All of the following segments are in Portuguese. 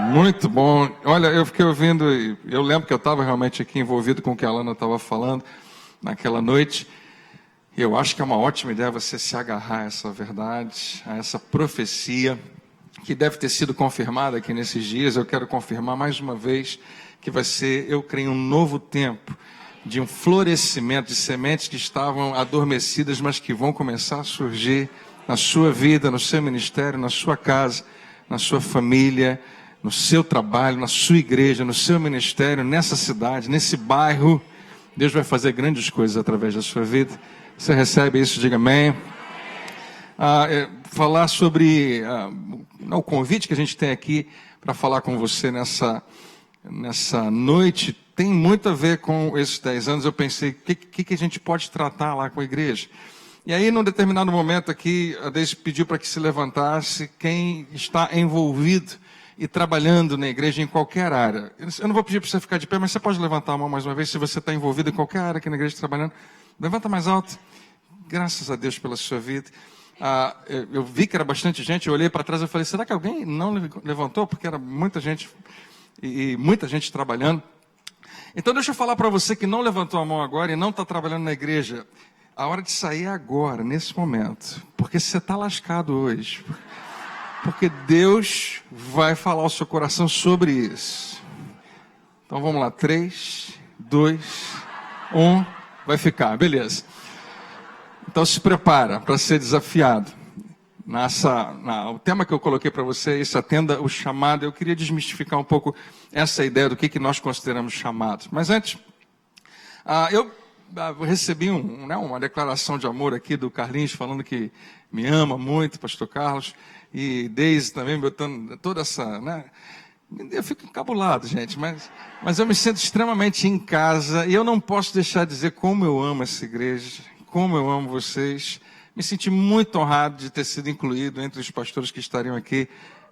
Muito bom. Olha, eu fiquei ouvindo, e eu lembro que eu estava realmente aqui envolvido com o que a Alana estava falando naquela noite. Eu acho que é uma ótima ideia você se agarrar a essa verdade, a essa profecia, que deve ter sido confirmada aqui nesses dias. Eu quero confirmar mais uma vez que vai ser, eu creio, um novo tempo de um florescimento de sementes que estavam adormecidas, mas que vão começar a surgir na sua vida, no seu ministério, na sua casa, na sua família, no seu trabalho, na sua igreja, no seu ministério, nessa cidade, nesse bairro. Deus vai fazer grandes coisas através da sua vida. Você recebe isso? Diga amém. Falar sobre o convite que a gente tem aqui para falar com você nessa noite tem muito a ver com esses 10 anos. Eu pensei, o que a gente pode tratar lá com a igreja? E aí, num determinado momento aqui, a Deise pediu para que se levantasse quem está envolvido e trabalhando na igreja em qualquer área. Eu não vou pedir para você ficar de pé, mas você pode levantar a mão mais uma vez, se você está envolvido em qualquer área aqui na igreja trabalhando. Levanta mais alto. Graças a Deus pela sua vida. Eu vi que era bastante gente, eu olhei para trás e falei, será que alguém não levantou? Porque era muita gente e muita gente trabalhando. Então deixa eu falar para você que não levantou a mão agora e não está trabalhando na igreja. A hora de sair é agora, nesse momento. Porque você está lascado hoje. Porque Deus vai falar ao seu coração sobre isso. Então vamos lá, 3, 2, 1, vai ficar, beleza. Então se prepara para ser desafiado. O tema que eu coloquei para você é esse, atenda o chamado. Eu queria desmistificar um pouco essa ideia do que nós consideramos chamados. Mas antes, eu recebi uma declaração de amor aqui do Carlinhos, falando que me ama muito, pastor Carlos, e Deise também, botando toda essa... Eu fico encabulado, gente, mas eu me sinto extremamente em casa, e eu não posso deixar de dizer como eu amo essa igreja, como eu amo vocês. Me senti muito honrado de ter sido incluído entre os pastores que estariam aqui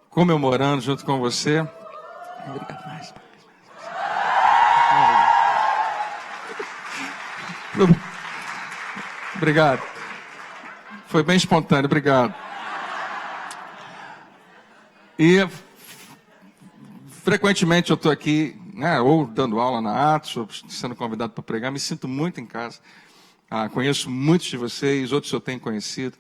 comemorando junto com você. Obrigado mais. Obrigado. Foi bem espontâneo, obrigado. E frequentemente eu estou aqui, ou dando aula na Atos, ou sendo convidado para pregar, me sinto muito em casa. Conheço muitos de vocês, outros eu tenho conhecido.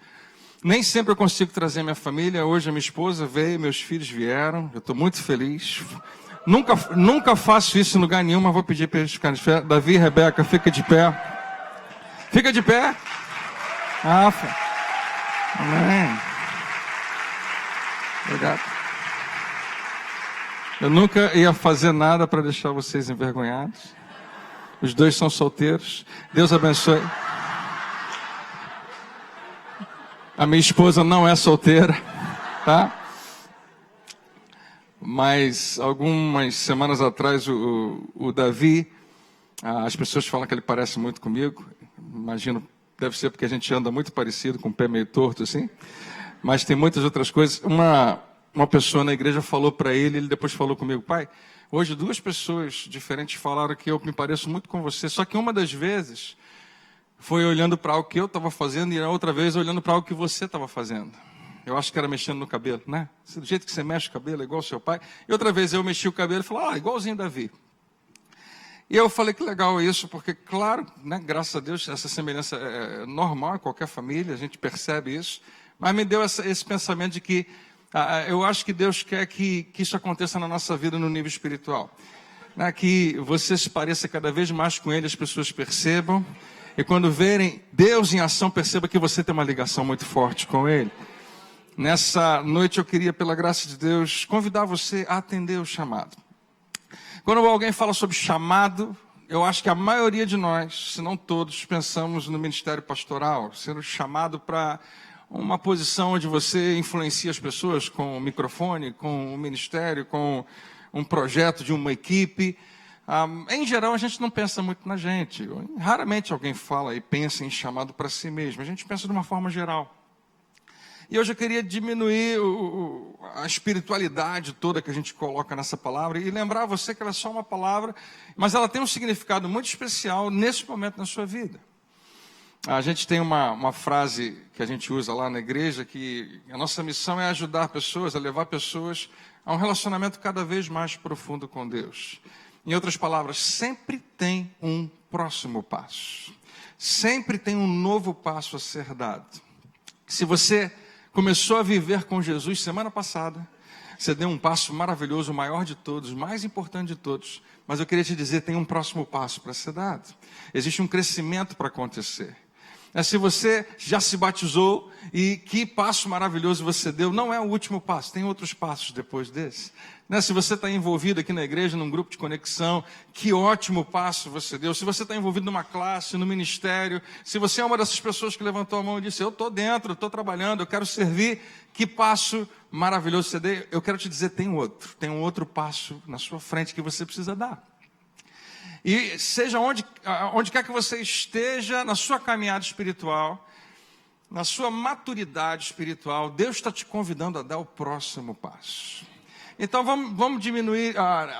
Nem sempre eu consigo trazer minha família. Hoje a minha esposa veio, meus filhos vieram. Eu estou muito feliz. Nunca faço isso em lugar nenhum, mas vou pedir para eles ficarem de pé. Davi e Rebeca, fica de pé. Fica de pé. Amém. Obrigado. Eu nunca ia fazer nada para deixar vocês envergonhados. Os dois são solteiros. Deus abençoe. A minha esposa não é solteira, tá? Mas algumas semanas atrás o Davi, as pessoas falam que ele parece muito comigo. Imagino, deve ser porque a gente anda muito parecido, com o pé meio torto assim. Mas tem muitas outras coisas. Uma pessoa na igreja falou para ele depois falou comigo, pai, hoje 2 pessoas diferentes falaram que eu me pareço muito com você, só que uma das vezes foi olhando para algo que eu estava fazendo e a outra vez olhando para algo que você estava fazendo. Eu acho que era mexendo no cabelo, né? Do jeito que você mexe o cabelo é igual ao seu pai. E outra vez eu mexi o cabelo e falei, igualzinho Davi. E eu falei que legal isso, porque claro, graças a Deus, essa semelhança é normal em qualquer família, a gente percebe isso. Mas me deu esse pensamento de que eu acho que Deus quer que isso aconteça na nossa vida no nível espiritual. Que você se pareça cada vez mais com Ele, as pessoas percebam. E quando verem Deus em ação, perceba que você tem uma ligação muito forte com Ele. Nessa noite eu queria, pela graça de Deus, convidar você a atender o chamado. Quando alguém fala sobre chamado, eu acho que a maioria de nós, se não todos, pensamos no ministério pastoral, sendo chamado para uma posição onde você influencia as pessoas com o microfone, com o ministério, com um projeto de uma equipe. Em geral, a gente não pensa muito na gente. Raramente alguém fala e pensa em chamado para si mesmo. A gente pensa de uma forma geral. E hoje eu queria diminuir a espiritualidade toda que a gente coloca nessa palavra e lembrar você que ela é só uma palavra, mas ela tem um significado muito especial nesse momento na sua vida. A gente tem uma frase que a gente usa lá na igreja, que a nossa missão é ajudar pessoas, a levar pessoas a um relacionamento cada vez mais profundo com Deus. Em outras palavras, sempre tem um próximo passo. Sempre tem um novo passo a ser dado. Se você começou a viver com Jesus semana passada, você deu um passo maravilhoso, o maior de todos, o mais importante de todos. Mas eu queria te dizer, tem um próximo passo para ser dado. Existe um crescimento para acontecer. Se você já se batizou e que passo maravilhoso você deu, não é o último passo, tem outros passos depois desse. Se você está envolvido aqui na igreja, num grupo de conexão, que ótimo passo você deu. Se você está envolvido numa classe, no ministério, se você é uma dessas pessoas que levantou a mão e disse, eu estou dentro, estou trabalhando, eu quero servir, que passo maravilhoso você deu. Eu quero te dizer, tem um outro passo na sua frente que você precisa dar. E seja onde quer que você esteja na sua caminhada espiritual, na sua maturidade espiritual, Deus está te convidando a dar o próximo passo. Então vamos diminuir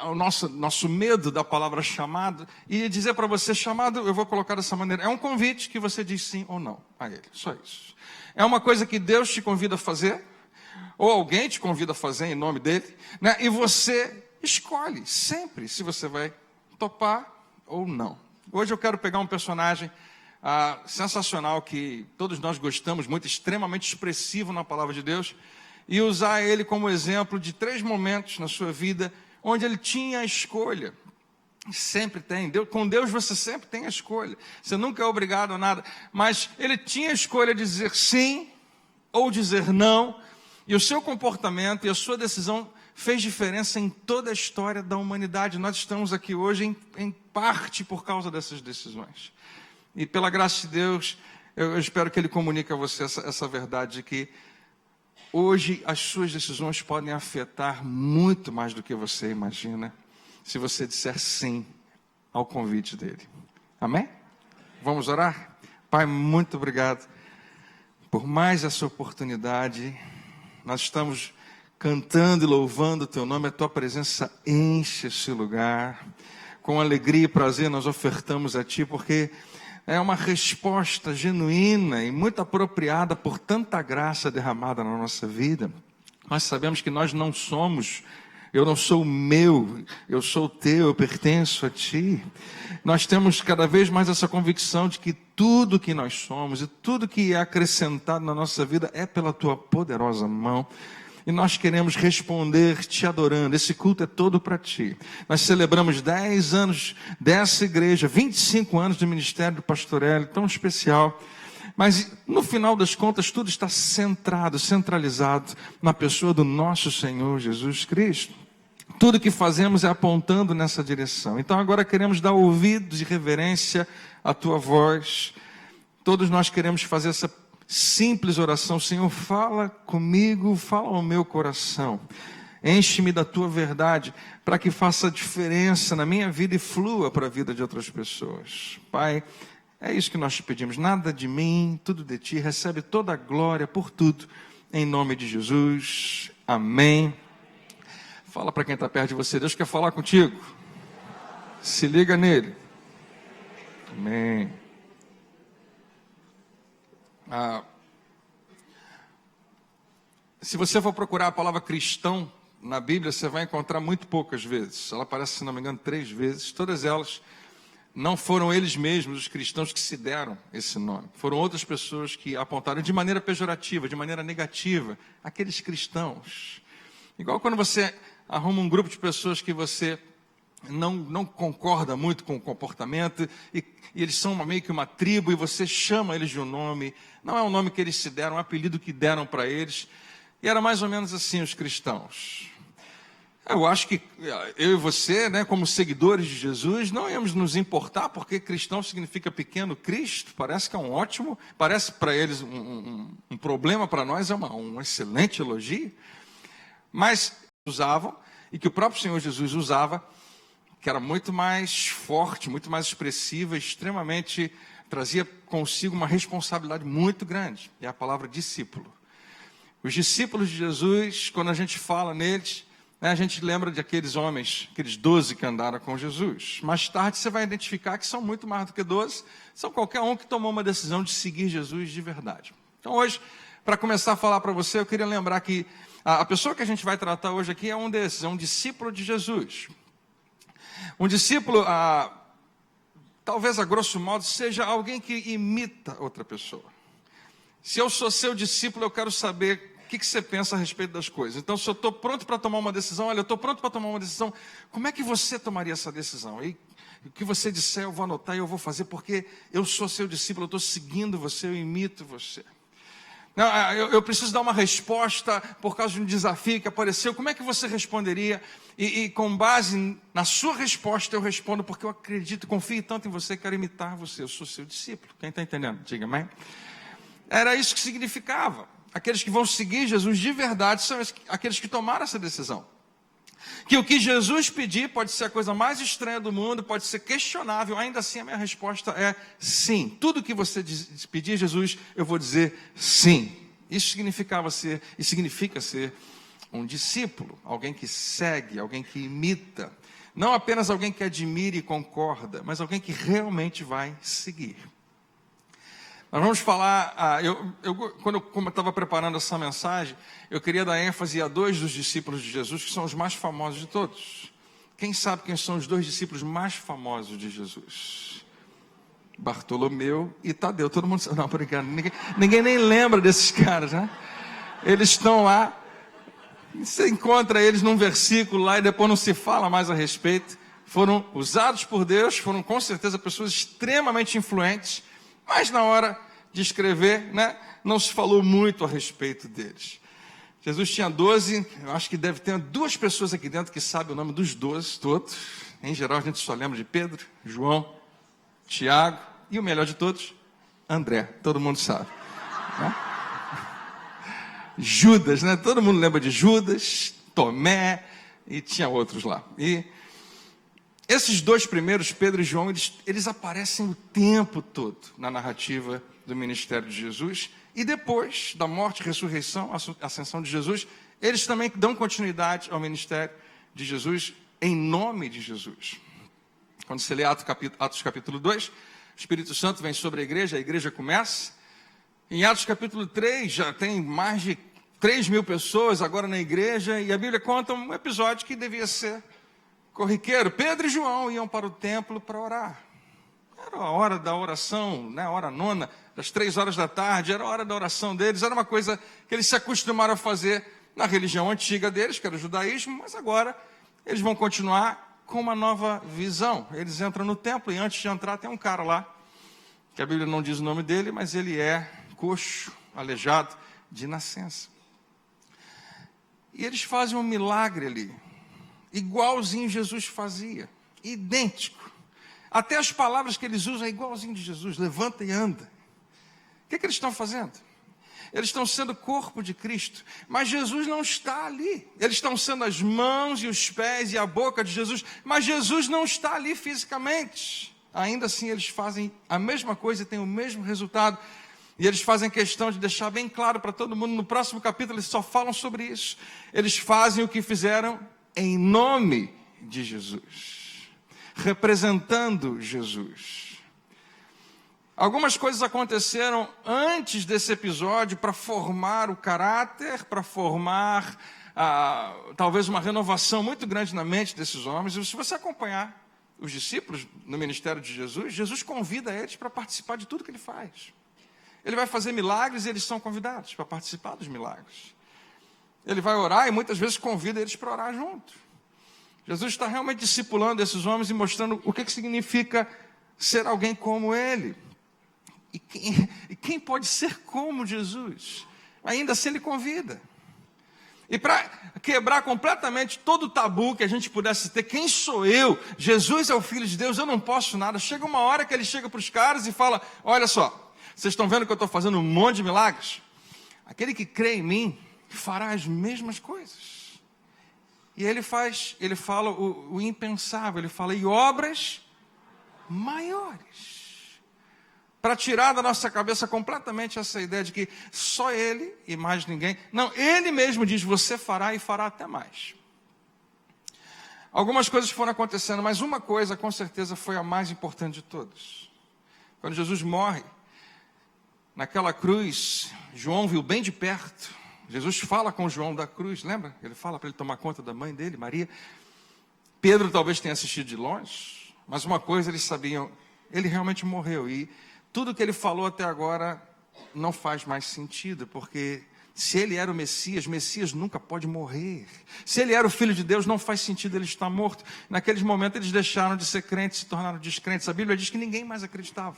o nosso medo da palavra chamado e dizer para você, chamado, eu vou colocar dessa maneira, é um convite que você diz sim ou não a ele, só isso. É uma coisa que Deus te convida a fazer, ou alguém te convida a fazer em nome dele, né? E você escolhe sempre se você vai topar ou não. Hoje eu quero pegar um personagem sensacional que todos nós gostamos muito, extremamente expressivo na palavra de Deus, e usar ele como exemplo de 3 momentos na sua vida onde ele tinha a escolha. Sempre tem. Com Deus você sempre tem a escolha. Você nunca é obrigado a nada. Mas ele tinha a escolha de dizer sim ou dizer não, e o seu comportamento e a sua decisão fez diferença em toda a história da humanidade. Nós estamos aqui hoje em parte por causa dessas decisões. E pela graça de Deus, eu espero que Ele comunique a você essa verdade de que hoje as suas decisões podem afetar muito mais do que você imagina, se você disser sim ao convite dEle. Amém? Vamos orar? Pai, muito obrigado por mais essa oportunidade. Nós estamos cantando e louvando o Teu nome, a Tua presença enche esse lugar. Com alegria e prazer nós ofertamos a Ti, porque é uma resposta genuína e muito apropriada por tanta graça derramada na nossa vida. Nós sabemos que nós não somos, eu não sou meu, eu sou Teu, eu pertenço a Ti. Nós temos cada vez mais essa convicção de que tudo que nós somos e tudo que é acrescentado na nossa vida é pela Tua poderosa mão. E nós queremos responder te adorando. Esse culto é todo para Ti. Nós celebramos 10 anos dessa igreja, 25 anos do Ministério do Pastor Hélio, tão especial. Mas no final das contas tudo está centralizado na pessoa do nosso Senhor Jesus Cristo. Tudo que fazemos é apontando nessa direção. Então agora queremos dar ouvidos e reverência à Tua voz. Todos nós queremos fazer essa simples oração. Senhor, fala comigo, fala ao meu coração. Enche-me da Tua verdade, para que faça diferença na minha vida e flua para a vida de outras pessoas. Pai, é isso que nós te pedimos. Nada de mim, tudo de Ti. Recebe toda a glória por tudo. Em nome de Jesus. Amém. Fala para quem está perto de você. Deus quer falar contigo. Se liga nele. Amém. Se você for procurar a palavra cristão na Bíblia, você vai encontrar muito poucas vezes. Ela aparece, se não me engano, 3 vezes. Todas elas não foram eles mesmos, os cristãos, que se deram esse nome. Foram outras pessoas que apontaram de maneira pejorativa, de maneira negativa, aqueles cristãos. Igual quando você arruma um grupo de pessoas que você não concorda muito com o comportamento, e eles são meio que uma tribo, e você chama eles de um nome. Não é um nome que eles se deram, é um apelido que deram para eles. E era mais ou menos assim os cristãos. Eu acho que eu e você, né, como seguidores de Jesus, não íamos nos importar, porque cristão significa pequeno Cristo. Parece que é um ótimo, parece para eles um problema, para nós é um excelente elogio. Mas usavam, e que o próprio Senhor Jesus usava, que era muito mais forte, muito mais expressiva, extremamente, trazia consigo uma responsabilidade muito grande. É a palavra discípulo. Os discípulos de Jesus, quando a gente fala neles, né, a gente lembra de aqueles homens, aqueles 12 que andaram com Jesus. Mais tarde você vai identificar que são muito mais do que 12, são qualquer um que tomou uma decisão de seguir Jesus de verdade. Então hoje, para começar a falar para você, eu queria lembrar que a pessoa que a gente vai tratar hoje aqui é um desses, é um discípulo de Jesus. Um discípulo, talvez a grosso modo, seja alguém que imita outra pessoa. Se eu sou seu discípulo, eu quero saber o que você pensa a respeito das coisas. Então, se eu estou pronto para tomar uma decisão, olha, eu estou pronto para tomar uma decisão, como é que você tomaria essa decisão? E o que você disser, eu vou anotar e eu vou fazer, porque eu sou seu discípulo, eu estou seguindo você, eu imito você. Não, eu preciso dar uma resposta por causa de um desafio que apareceu. Como é que você responderia? E com base na sua resposta, eu respondo, porque eu acredito, confio tanto em você, quero imitar você, eu sou seu discípulo. Quem está entendendo? Diga amém. Era isso que significava. Aqueles que vão seguir Jesus de verdade são aqueles que tomaram essa decisão. Que o que Jesus pedir pode ser a coisa mais estranha do mundo, pode ser questionável, ainda assim a minha resposta é sim. Tudo que você pedir, Jesus, eu vou dizer sim. Isso significa ser um discípulo, alguém que segue, alguém que imita. Não apenas alguém que admira e concorda, mas alguém que realmente vai seguir. Nós vamos falar, quando eu estava preparando essa mensagem, eu queria dar ênfase a dois dos discípulos de Jesus, que são os mais famosos de todos. Quem sabe quem são os dois discípulos mais famosos de Jesus? Bartolomeu e Tadeu. Todo mundo sabe, não, por engano, ninguém nem lembra desses caras, né? Eles estão lá, você encontra eles num versículo lá e depois não se fala mais a respeito. Foram usados por Deus, foram com certeza pessoas extremamente influentes, mas na hora de escrever, né, não se falou muito a respeito deles. Jesus tinha 12, eu acho que deve ter 2 pessoas aqui dentro que sabem o nome dos 12 todos. Em geral a gente só lembra de Pedro, João, Tiago e o melhor de todos, André. Todo mundo sabe, né? Judas, né? Todo mundo lembra de Judas, Tomé e tinha outros lá. E esses 2 primeiros, Pedro e João, eles aparecem o tempo todo na narrativa do ministério de Jesus. E depois da morte, ressurreição, ascensão de Jesus, eles também dão continuidade ao ministério de Jesus em nome de Jesus. Quando você lê Atos capítulo 2, o Espírito Santo vem sobre a igreja começa. Em Atos capítulo 3, já tem mais de 3.000 pessoas agora na igreja, e a Bíblia conta um episódio que devia ser corriqueiro. Pedro e João iam para o templo para orar. Era a hora da oração, né? A hora nona, das 3 horas da tarde, era a hora da oração deles, era uma coisa que eles se acostumaram a fazer na religião antiga deles, que era o judaísmo, mas agora eles vão continuar com uma nova visão. Eles entram no templo e antes de entrar tem um cara lá, que a Bíblia não diz o nome dele, mas ele é coxo, aleijado de nascença. E eles fazem um milagre ali, igualzinho Jesus fazia, idêntico. Até as palavras que eles usam é igualzinho de Jesus, levanta e anda. O que eles estão fazendo? Eles estão sendo corpo de Cristo, mas Jesus não está ali. Eles estão sendo as mãos e os pés e a boca de Jesus, mas Jesus não está ali fisicamente. Ainda assim eles fazem a mesma coisa e têm o mesmo resultado. E eles fazem questão de deixar bem claro para todo mundo, no próximo capítulo eles só falam sobre isso. Eles fazem o que fizeram em nome de Jesus, representando Jesus. Algumas coisas aconteceram antes desse episódio para formar o caráter, para formar talvez uma renovação muito grande na mente desses homens. E se você acompanhar os discípulos no ministério de Jesus, Jesus convida eles para participar de tudo que ele faz. Ele vai fazer milagres e eles são convidados para participar dos milagres. Ele vai orar e muitas vezes convida eles para orar junto. Jesus está realmente discipulando esses homens e mostrando o que significa ser alguém como ele. E quem pode ser como Jesus? Ainda assim ele convida. E para quebrar completamente todo o tabu que a gente pudesse ter, quem sou eu? Jesus é o Filho de Deus, eu não posso nada. Chega uma hora que ele chega para os caras e fala, olha só, vocês estão vendo que eu estou fazendo um monte de milagres? Aquele que crê em mim fará as mesmas coisas. E ele fala o impensável, ele fala, e obras maiores. Para tirar da nossa cabeça completamente essa ideia de que só ele e mais ninguém. Não, ele mesmo diz, você fará e fará até mais. Algumas coisas foram acontecendo, mas uma coisa com certeza foi a mais importante de todas. Quando Jesus morre, Naquela cruz, João viu bem de perto. Jesus fala com João da cruz, lembra? Ele fala para ele tomar conta da mãe dele, Maria. Pedro talvez tenha assistido de longe, mas uma coisa eles sabiam, ele realmente morreu. E tudo que ele falou até agora não faz mais sentido, porque se ele era o Messias, Messias nunca pode morrer. Se ele era o Filho de Deus, não faz sentido ele estar morto. Naqueles momentos eles deixaram de ser crentes, se tornaram descrentes. A Bíblia diz que ninguém mais acreditava.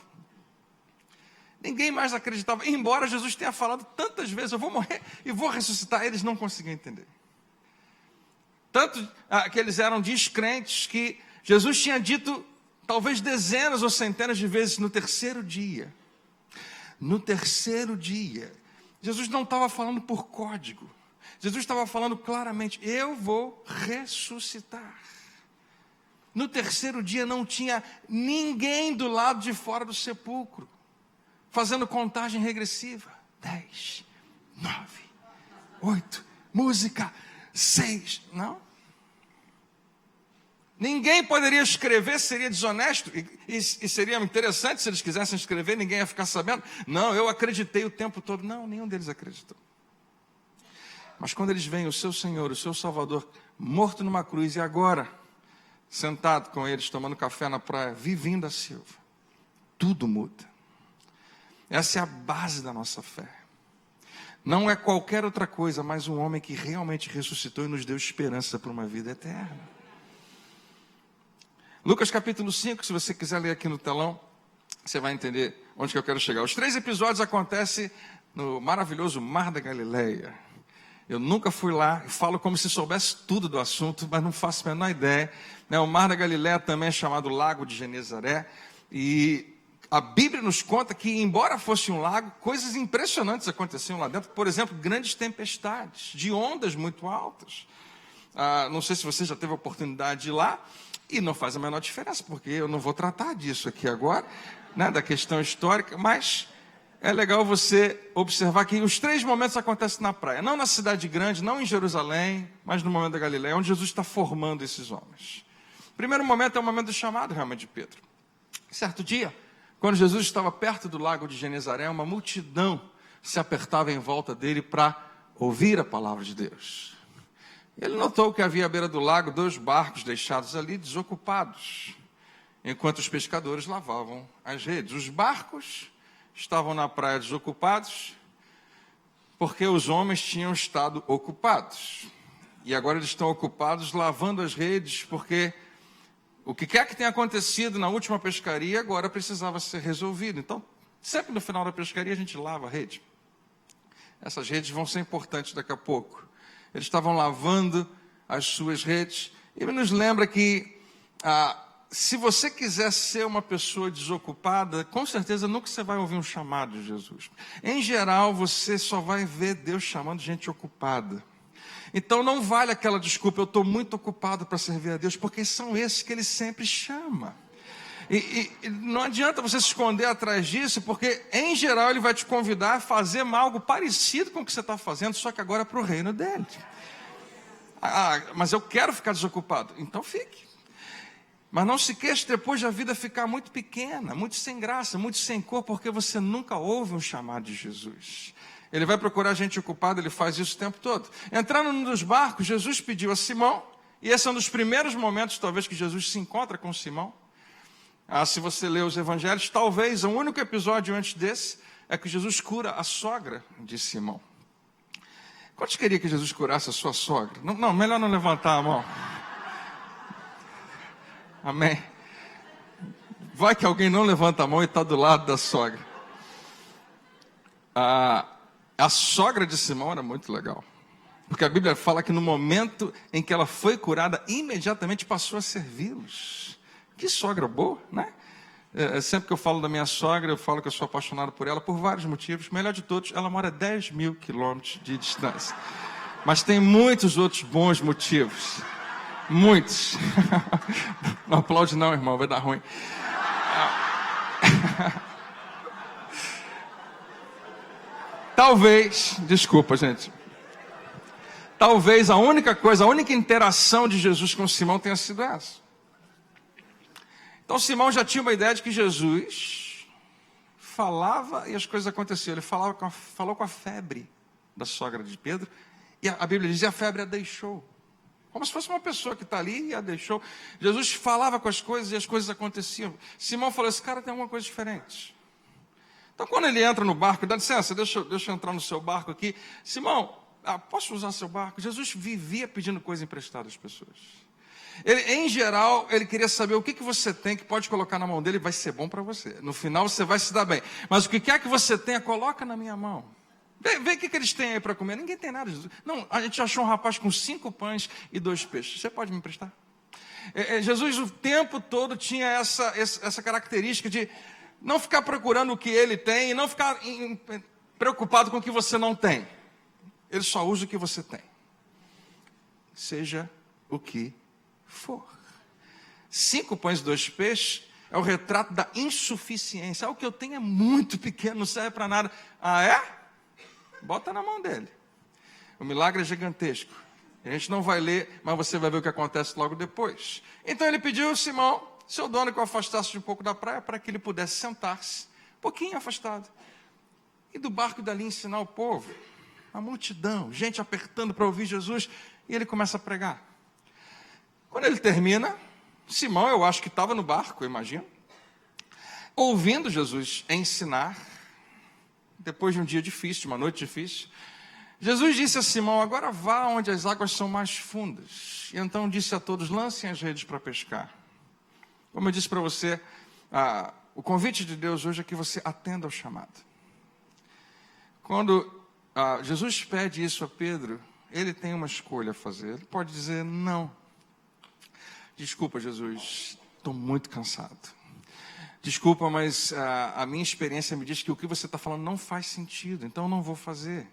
Ninguém mais acreditava, embora Jesus tenha falado tantas vezes, eu vou morrer e vou ressuscitar, eles não conseguiam entender. Tanto que eles eram descrentes que Jesus tinha dito, talvez dezenas ou centenas de vezes, no terceiro dia. No terceiro dia, Jesus não estava falando por código, Jesus estava falando claramente, eu vou ressuscitar. No terceiro dia não tinha ninguém do lado de fora do sepulcro, fazendo contagem regressiva. 10, 9, 8, música, 6. Não. Ninguém poderia escrever, seria desonesto. E seria interessante se eles quisessem escrever, ninguém ia ficar sabendo. Não, eu acreditei o tempo todo. Não, nenhum deles acreditou. Mas quando eles veem o seu Senhor, o seu Salvador, morto numa cruz, e agora, sentado com eles, tomando café na praia, Vivinho da Silva, tudo muda. Essa é a base da nossa fé. Não é qualquer outra coisa, mas um homem que realmente ressuscitou e nos deu esperança para uma vida eterna. Lucas capítulo 5, se você quiser ler aqui no telão, você vai entender onde que eu quero chegar. Os 3 episódios acontecem no maravilhoso Mar da Galileia. Eu nunca fui lá, e falo como se soubesse tudo do assunto, mas não faço a menor ideia. O Mar da Galileia também é chamado Lago de Genezaré, e a Bíblia nos conta que, embora fosse um lago, coisas impressionantes aconteciam lá dentro. Por exemplo, grandes tempestades, de ondas muito altas. Não sei se você já teve a oportunidade de ir lá, e não faz a menor diferença, porque eu não vou tratar disso aqui agora, né, da questão histórica, mas é legal você observar que os 3 momentos acontecem na praia. Não na cidade grande, não em Jerusalém, mas no momento da Galileia, onde Jesus está formando esses homens. O primeiro momento é o momento do chamado, realmente, de Pedro. Certo dia, quando Jesus estava perto do lago de Genezaré, uma multidão se apertava em volta dele para ouvir a palavra de Deus. Ele notou que havia à beira do lago 2 barcos deixados ali, desocupados, enquanto os pescadores lavavam as redes. Os barcos estavam na praia desocupados, porque os homens tinham estado ocupados. E agora eles estão ocupados lavando as redes, porque o que quer que tenha acontecido na última pescaria, agora precisava ser resolvido. Então, sempre no final da pescaria, a gente lava a rede. Essas redes vão ser importantes daqui a pouco. Eles estavam lavando as suas redes. E nos lembra que, se você quiser ser uma pessoa desocupada, com certeza nunca você vai ouvir um chamado de Jesus. Em geral, você só vai ver Deus chamando gente ocupada. Então não vale aquela desculpa, eu estou muito ocupado para servir a Deus, porque são esses que Ele sempre chama. E não adianta você se esconder atrás disso, porque em geral Ele vai te convidar a fazer algo parecido com o que você está fazendo, só que agora para o reino dele. Mas eu quero ficar desocupado, então fique. Mas não se queixe depois da vida ficar muito pequena, muito sem graça, muito sem cor, porque você nunca ouve um chamado de Jesus. Ele vai procurar gente ocupada, ele faz isso o tempo todo. Entrando num dos barcos, Jesus pediu a Simão, e esse é um dos primeiros momentos, talvez, que Jesus se encontra com Simão. Se você ler os evangelhos, talvez o único episódio antes desse é que Jesus cura a sogra de Simão. Quantos queria que Jesus curasse a sua sogra? Não, melhor não levantar a mão. Amém. Vai que alguém não levanta a mão e está do lado da sogra. A sogra de Simão era muito legal. Porque a Bíblia fala que no momento em que ela foi curada, imediatamente passou a servi-los. Que sogra boa, né? Sempre que eu falo da minha sogra, eu falo que eu sou apaixonado por ela por vários motivos. O melhor de todos, ela mora a 10.000 quilômetros de distância. Mas tem muitos outros bons motivos. Muitos. Não aplaude não, irmão, vai dar ruim. Talvez, desculpa, gente. Talvez a única interação de Jesus com Simão tenha sido essa. Então Simão já tinha uma ideia de que Jesus falava e as coisas aconteciam. Ele falou com a febre da sogra de Pedro, e a Bíblia diz, e a febre a deixou. Como se fosse uma pessoa que está ali e a deixou. Jesus falava com as coisas e as coisas aconteciam. Simão falou, esse cara tem alguma coisa diferente. Então, quando ele entra no barco, dá licença, deixa eu entrar no seu barco aqui. Simão, posso usar seu barco? Jesus vivia pedindo coisa emprestada às pessoas. Ele, em geral, ele queria saber o que você tem que pode colocar na mão dele, vai ser bom para você. No final, você vai se dar bem. Mas o que quer que você tenha, coloca na minha mão. Vê o que eles têm aí para comer. Ninguém tem nada. Não, a gente achou um rapaz com 5 pães e 2 peixes. Você pode me emprestar? Jesus, o tempo todo, tinha essa característica de não ficar procurando o que ele tem e não ficar preocupado com o que você não tem. Ele só usa o que você tem. Seja o que for. 5 pães e 2 peixes é o retrato da insuficiência. O que eu tenho é muito pequeno, não serve para nada. Ah, é? Bota na mão dele. O milagre é gigantesco. A gente não vai ler, mas você vai ver o que acontece logo depois. Então ele pediu, Simão, seu dono, que o afastasse um pouco da praia, para que ele pudesse sentar-se, um pouquinho afastado. E do barco dali ensinar o povo. A multidão, gente apertando para ouvir Jesus, e ele começa a pregar. Quando ele termina, Simão, eu acho que estava no barco, eu imagino, ouvindo Jesus ensinar, depois de um dia difícil, de uma noite difícil, Jesus disse a Simão, agora vá onde as águas são mais fundas. E então disse a todos, lancem as redes para pescar. Como eu disse para você, o convite de Deus hoje é que você atenda ao chamado. Quando Jesus pede isso a Pedro, ele tem uma escolha a fazer. Ele pode dizer, não. Desculpa, Jesus, estou muito cansado. Desculpa, mas a minha experiência me diz que o que você está falando não faz sentido, então eu não vou fazer.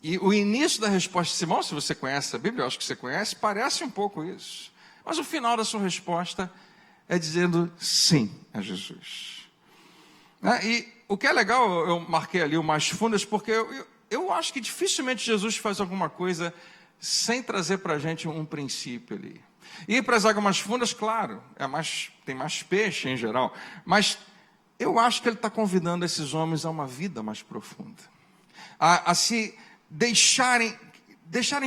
E o início da resposta de Simão, se você conhece a Bíblia, eu acho que você conhece, parece um pouco isso. Mas o final da sua resposta é dizendo sim a Jesus. E o que é legal, eu marquei ali o mais fundas, porque eu acho que dificilmente Jesus faz alguma coisa sem trazer para a gente um princípio ali. Ir para as águas mais fundas, claro, tem mais peixe em geral, mas eu acho que ele está convidando esses homens a uma vida mais profunda. A se deixarem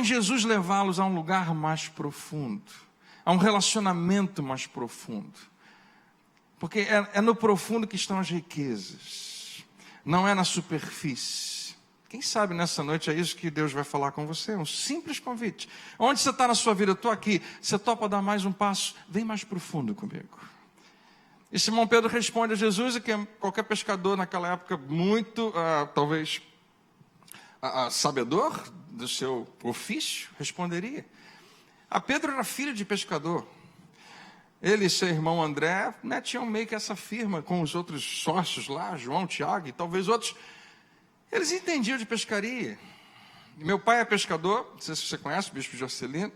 Jesus levá-los a um lugar mais profundo, a um relacionamento mais profundo. Porque é no profundo que estão as riquezas, não é na superfície. Quem sabe nessa noite é isso que Deus vai falar com você, um simples convite. Onde você está na sua vida? Eu estou aqui, você topa dar mais um passo? Vem mais profundo comigo. E Simão Pedro responde a Jesus, e que qualquer pescador naquela época muito, talvez, sabedor do seu ofício, responderia. A Pedro era filho de pescador. Ele e seu irmão André, tinham meio que essa firma com os outros sócios lá, João, Tiago e talvez outros. Eles entendiam de pescaria. Meu pai é pescador, não sei se você conhece, o bispo Jorcelino,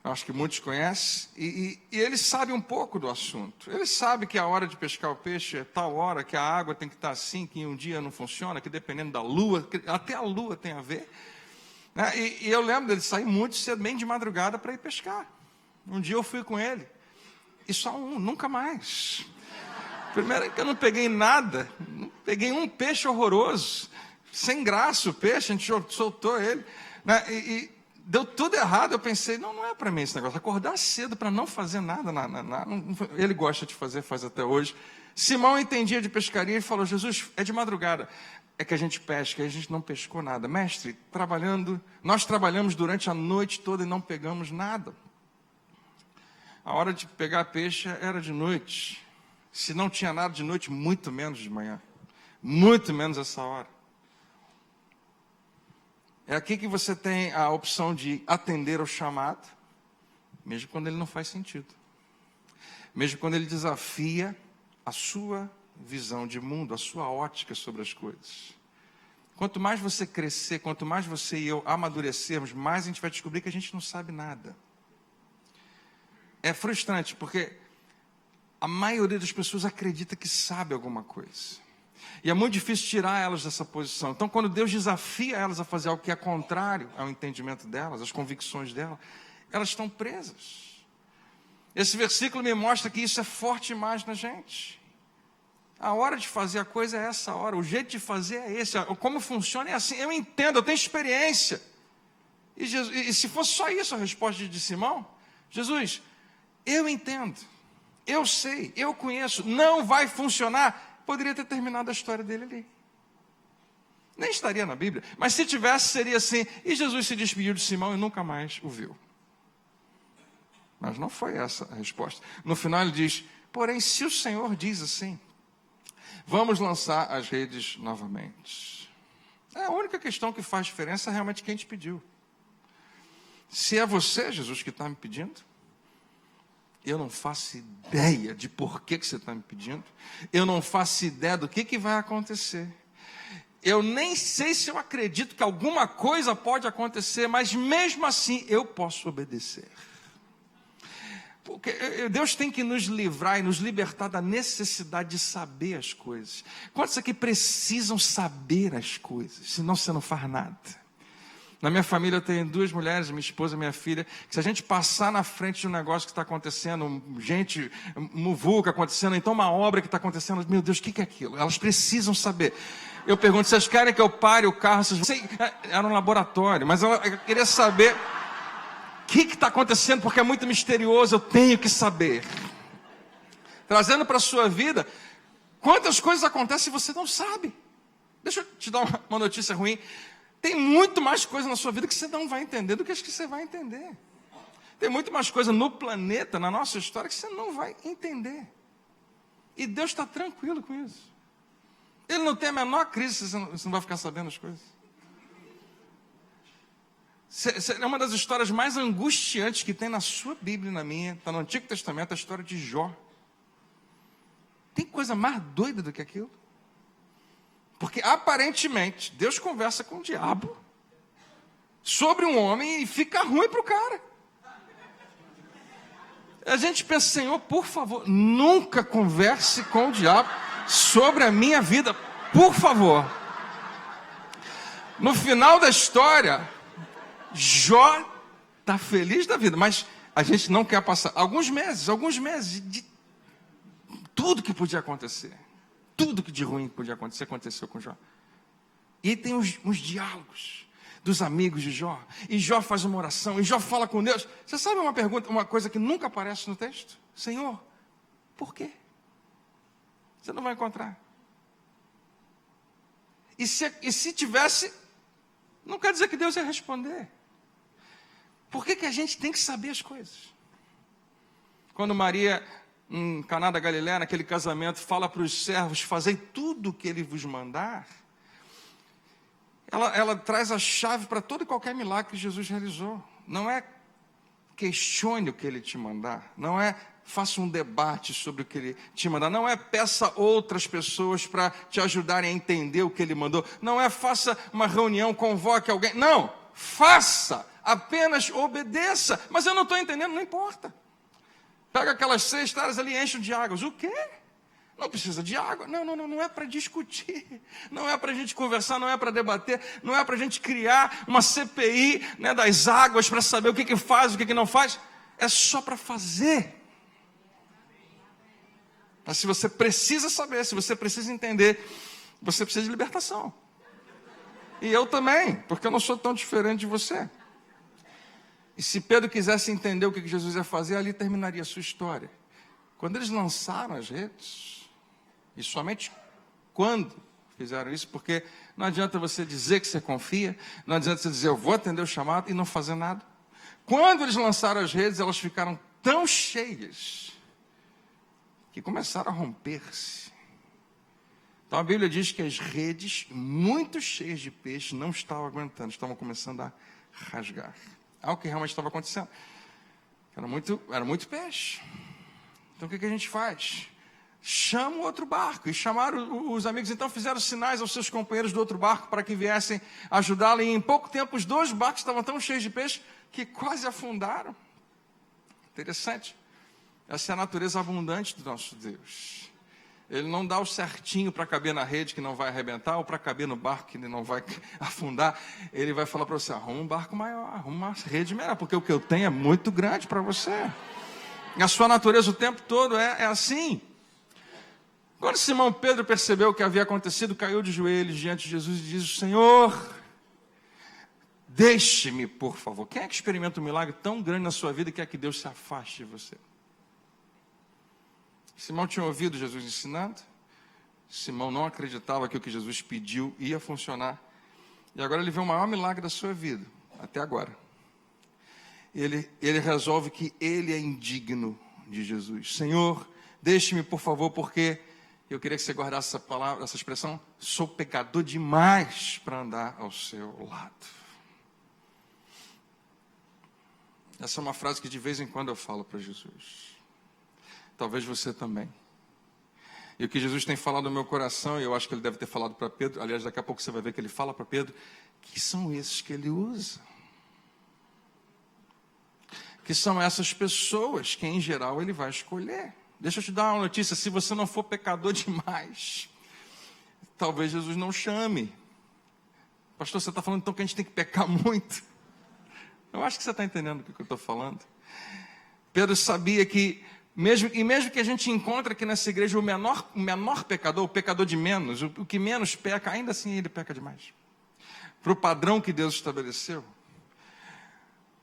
acho que muitos conhecem, e ele sabe um pouco do assunto. Ele sabe que a hora de pescar o peixe é tal hora, que a água tem que estar assim, que em um dia não funciona, que dependendo da lua, até a lua tem a ver. E eu lembro dele sair muito cedo, bem de madrugada, para ir pescar. Um dia eu fui com ele, e só nunca mais. Primeiro que eu não peguei nada, não peguei um peixe horroroso, sem graça o peixe, a gente soltou ele, e deu tudo errado. Eu pensei, não é para mim esse negócio, acordar cedo para não fazer nada, ele gosta de fazer, faz até hoje. Simão entendia de pescaria e falou, Jesus, é de madrugada, é que a gente pesca, e a gente não pescou nada. Mestre, nós trabalhamos durante a noite toda e não pegamos nada. A hora de pegar peixe era de noite. Se não tinha nada de noite, muito menos de manhã. Muito menos essa hora. É aqui que você tem a opção de atender ao chamado, mesmo quando ele não faz sentido. Mesmo quando ele desafia a sua visão de mundo, a sua ótica sobre as coisas. Quanto mais você crescer, quanto mais você e eu amadurecermos, mais a gente vai descobrir que a gente não sabe nada. É frustrante, porque a maioria das pessoas acredita que sabe alguma coisa. E é muito difícil tirar elas dessa posição. Então, quando Deus desafia elas a fazer algo que é contrário ao entendimento delas, às convicções delas, elas estão presas. Esse versículo me mostra que isso é forte demais na gente. A hora de fazer a coisa é essa hora, o jeito de fazer é esse, como funciona é assim. Eu entendo, eu tenho experiência. E se fosse só isso a resposta de Simão, Jesus, eu entendo, eu sei, eu conheço, não vai funcionar, poderia ter terminado a história dele ali. Nem estaria na Bíblia, mas se tivesse, seria assim. E Jesus se despediu de Simão e nunca mais o viu. Mas não foi essa a resposta. No final ele diz, porém, se o Senhor diz assim, vamos lançar as redes novamente. A única questão que faz diferença é realmente quem te pediu. Se é você, Jesus, que está me pedindo, eu não faço ideia de por que você está me pedindo. Eu não faço ideia do que vai acontecer. Eu nem sei se eu acredito que alguma coisa pode acontecer, mas mesmo assim eu posso obedecer. Porque Deus tem que nos livrar e nos libertar da necessidade de saber as coisas. Quantos aqui precisam saber as coisas? Senão você não faz nada. Na minha família eu tenho 2 mulheres, minha esposa e minha filha, que se a gente passar na frente de um negócio que está acontecendo, gente, muvuca acontecendo, então uma obra que está acontecendo, meu Deus, o que é aquilo? Elas precisam saber. Eu pergunto, vocês querem que eu pare o carro? Era um laboratório, mas eu queria saber o que está acontecendo, porque é muito misterioso, eu tenho que saber. Trazendo para a sua vida, quantas coisas acontecem e você não sabe. Deixa eu te dar uma notícia ruim. Tem muito mais coisa na sua vida que você não vai entender do que as que você vai entender. Tem muito mais coisa no planeta, na nossa história, que você não vai entender. E Deus está tranquilo com isso. Ele não tem a menor crise, você não vai ficar sabendo as coisas. É uma das histórias mais angustiantes que tem na sua Bíblia e na minha. Está no Antigo Testamento, a história de Jó. Tem coisa mais doida do que aquilo? Porque aparentemente Deus conversa com o diabo sobre um homem e fica ruim para o cara. A gente pensa, Senhor, por favor, nunca converse com o diabo sobre a minha vida, por favor. No final da história, Jó está feliz da vida, mas a gente não quer passar alguns meses de tudo que podia acontecer. Tudo que de ruim podia acontecer, aconteceu com Jó. E tem uns diálogos dos amigos de Jó. E Jó faz uma oração, e Jó fala com Deus. Você sabe uma coisa que nunca aparece no texto? Senhor, por quê? Você não vai encontrar. E se tivesse, não quer dizer que Deus ia responder. Por que a gente tem que saber as coisas? Quando Maria, em Caná da Galileia, naquele casamento, fala para os servos, fazei tudo o que ele vos mandar, ela traz a chave para todo e qualquer milagre que Jesus realizou. Não é questione o que ele te mandar, não é faça um debate sobre o que ele te mandar, não é peça outras pessoas para te ajudarem a entender o que ele mandou, não é faça uma reunião, convoque alguém, não, faça, apenas obedeça. Mas eu não estou entendendo, não importa. Pega aquelas 6 taras ali e enche de águas. O quê? Não precisa de água. Não é para discutir. Não é para a gente conversar, não é para debater. Não é para a gente criar uma CPI, né, das águas para saber o que faz, o que não faz. É só para fazer. Mas se você precisa saber, se você precisa entender, você precisa de libertação. E eu também, porque eu não sou tão diferente de você. E se Pedro quisesse entender o que Jesus ia fazer, ali terminaria a sua história. Quando eles lançaram as redes, e somente quando fizeram isso, porque não adianta você dizer que você confia, não adianta você dizer, eu vou atender o chamado e não fazer nada. Quando eles lançaram as redes, elas ficaram tão cheias, que começaram a romper-se. Então a Bíblia diz que as redes, muito cheias de peixe, não estavam aguentando, estavam começando a rasgar. Algo que realmente estava acontecendo. Era muito peixe. Então o que a gente faz? Chama o outro barco. E chamaram os amigos, então fizeram sinais aos seus companheiros do outro barco para que viessem ajudá-lo. E em pouco tempo os 2 barcos estavam tão cheios de peixe que quase afundaram. Interessante. Essa é a natureza abundante do nosso Deus. Ele não dá o certinho para caber na rede que não vai arrebentar, ou para caber no barco que não vai afundar. Ele vai falar para você, arruma um barco maior, arruma uma rede melhor, porque o que eu tenho é muito grande para você. A sua natureza o tempo todo é assim. Quando Simão Pedro percebeu o que havia acontecido, caiu de joelhos diante de Jesus e disse: Senhor, deixe-me, por favor. Quem é que experimenta um milagre tão grande na sua vida e quer que Deus se afaste de você? Simão tinha ouvido Jesus ensinando. Simão não acreditava que o que Jesus pediu ia funcionar. E agora ele vê o maior milagre da sua vida, até agora. Ele resolve que ele é indigno de Jesus. Senhor, deixe-me, por favor, porque eu queria que você guardasse essa palavra, essa expressão, sou pecador demais para andar ao seu lado. Essa é uma frase que de vez em quando eu falo para Jesus. Talvez você também. E o que Jesus tem falado no meu coração, e eu acho que ele deve ter falado para Pedro, aliás, daqui a pouco você vai ver que ele fala para Pedro, que são esses que ele usa. Que são essas pessoas que, em geral, ele vai escolher. Deixa eu te dar uma notícia, se você não for pecador demais, talvez Jesus não chame. Pastor, você está falando então que a gente tem que pecar muito? Eu acho que você está entendendo o que eu estou falando. Pedro sabia que, mesmo que a gente encontre aqui nessa igreja o menor pecador, o pecador de menos, o que menos peca, ainda assim ele peca demais. Para o padrão que Deus estabeleceu,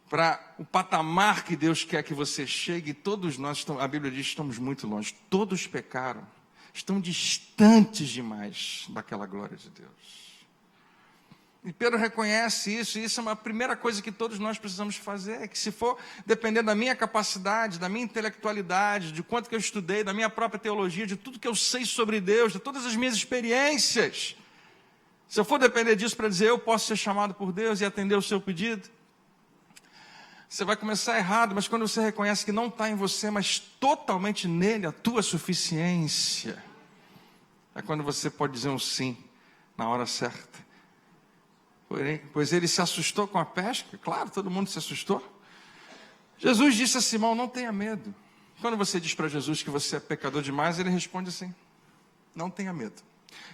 para o patamar que Deus quer que você chegue, todos nós, a Bíblia diz, estamos muito longe. Todos pecaram, estão distantes demais daquela glória de Deus. E Pedro reconhece isso, e isso é uma primeira coisa que todos nós precisamos fazer, que se for depender da minha capacidade, da minha intelectualidade, de quanto que eu estudei, da minha própria teologia, de tudo que eu sei sobre Deus, de todas as minhas experiências, se eu for depender disso para dizer eu posso ser chamado por Deus e atender o seu pedido, você vai começar errado, mas quando você reconhece que não está em você, mas totalmente nele, a tua suficiência, é quando você pode dizer um sim na hora certa. Pois ele se assustou com a pesca, claro, todo mundo se assustou. Jesus disse a Simão, não tenha medo. Quando você diz para Jesus que você é pecador demais, ele responde assim, não tenha medo.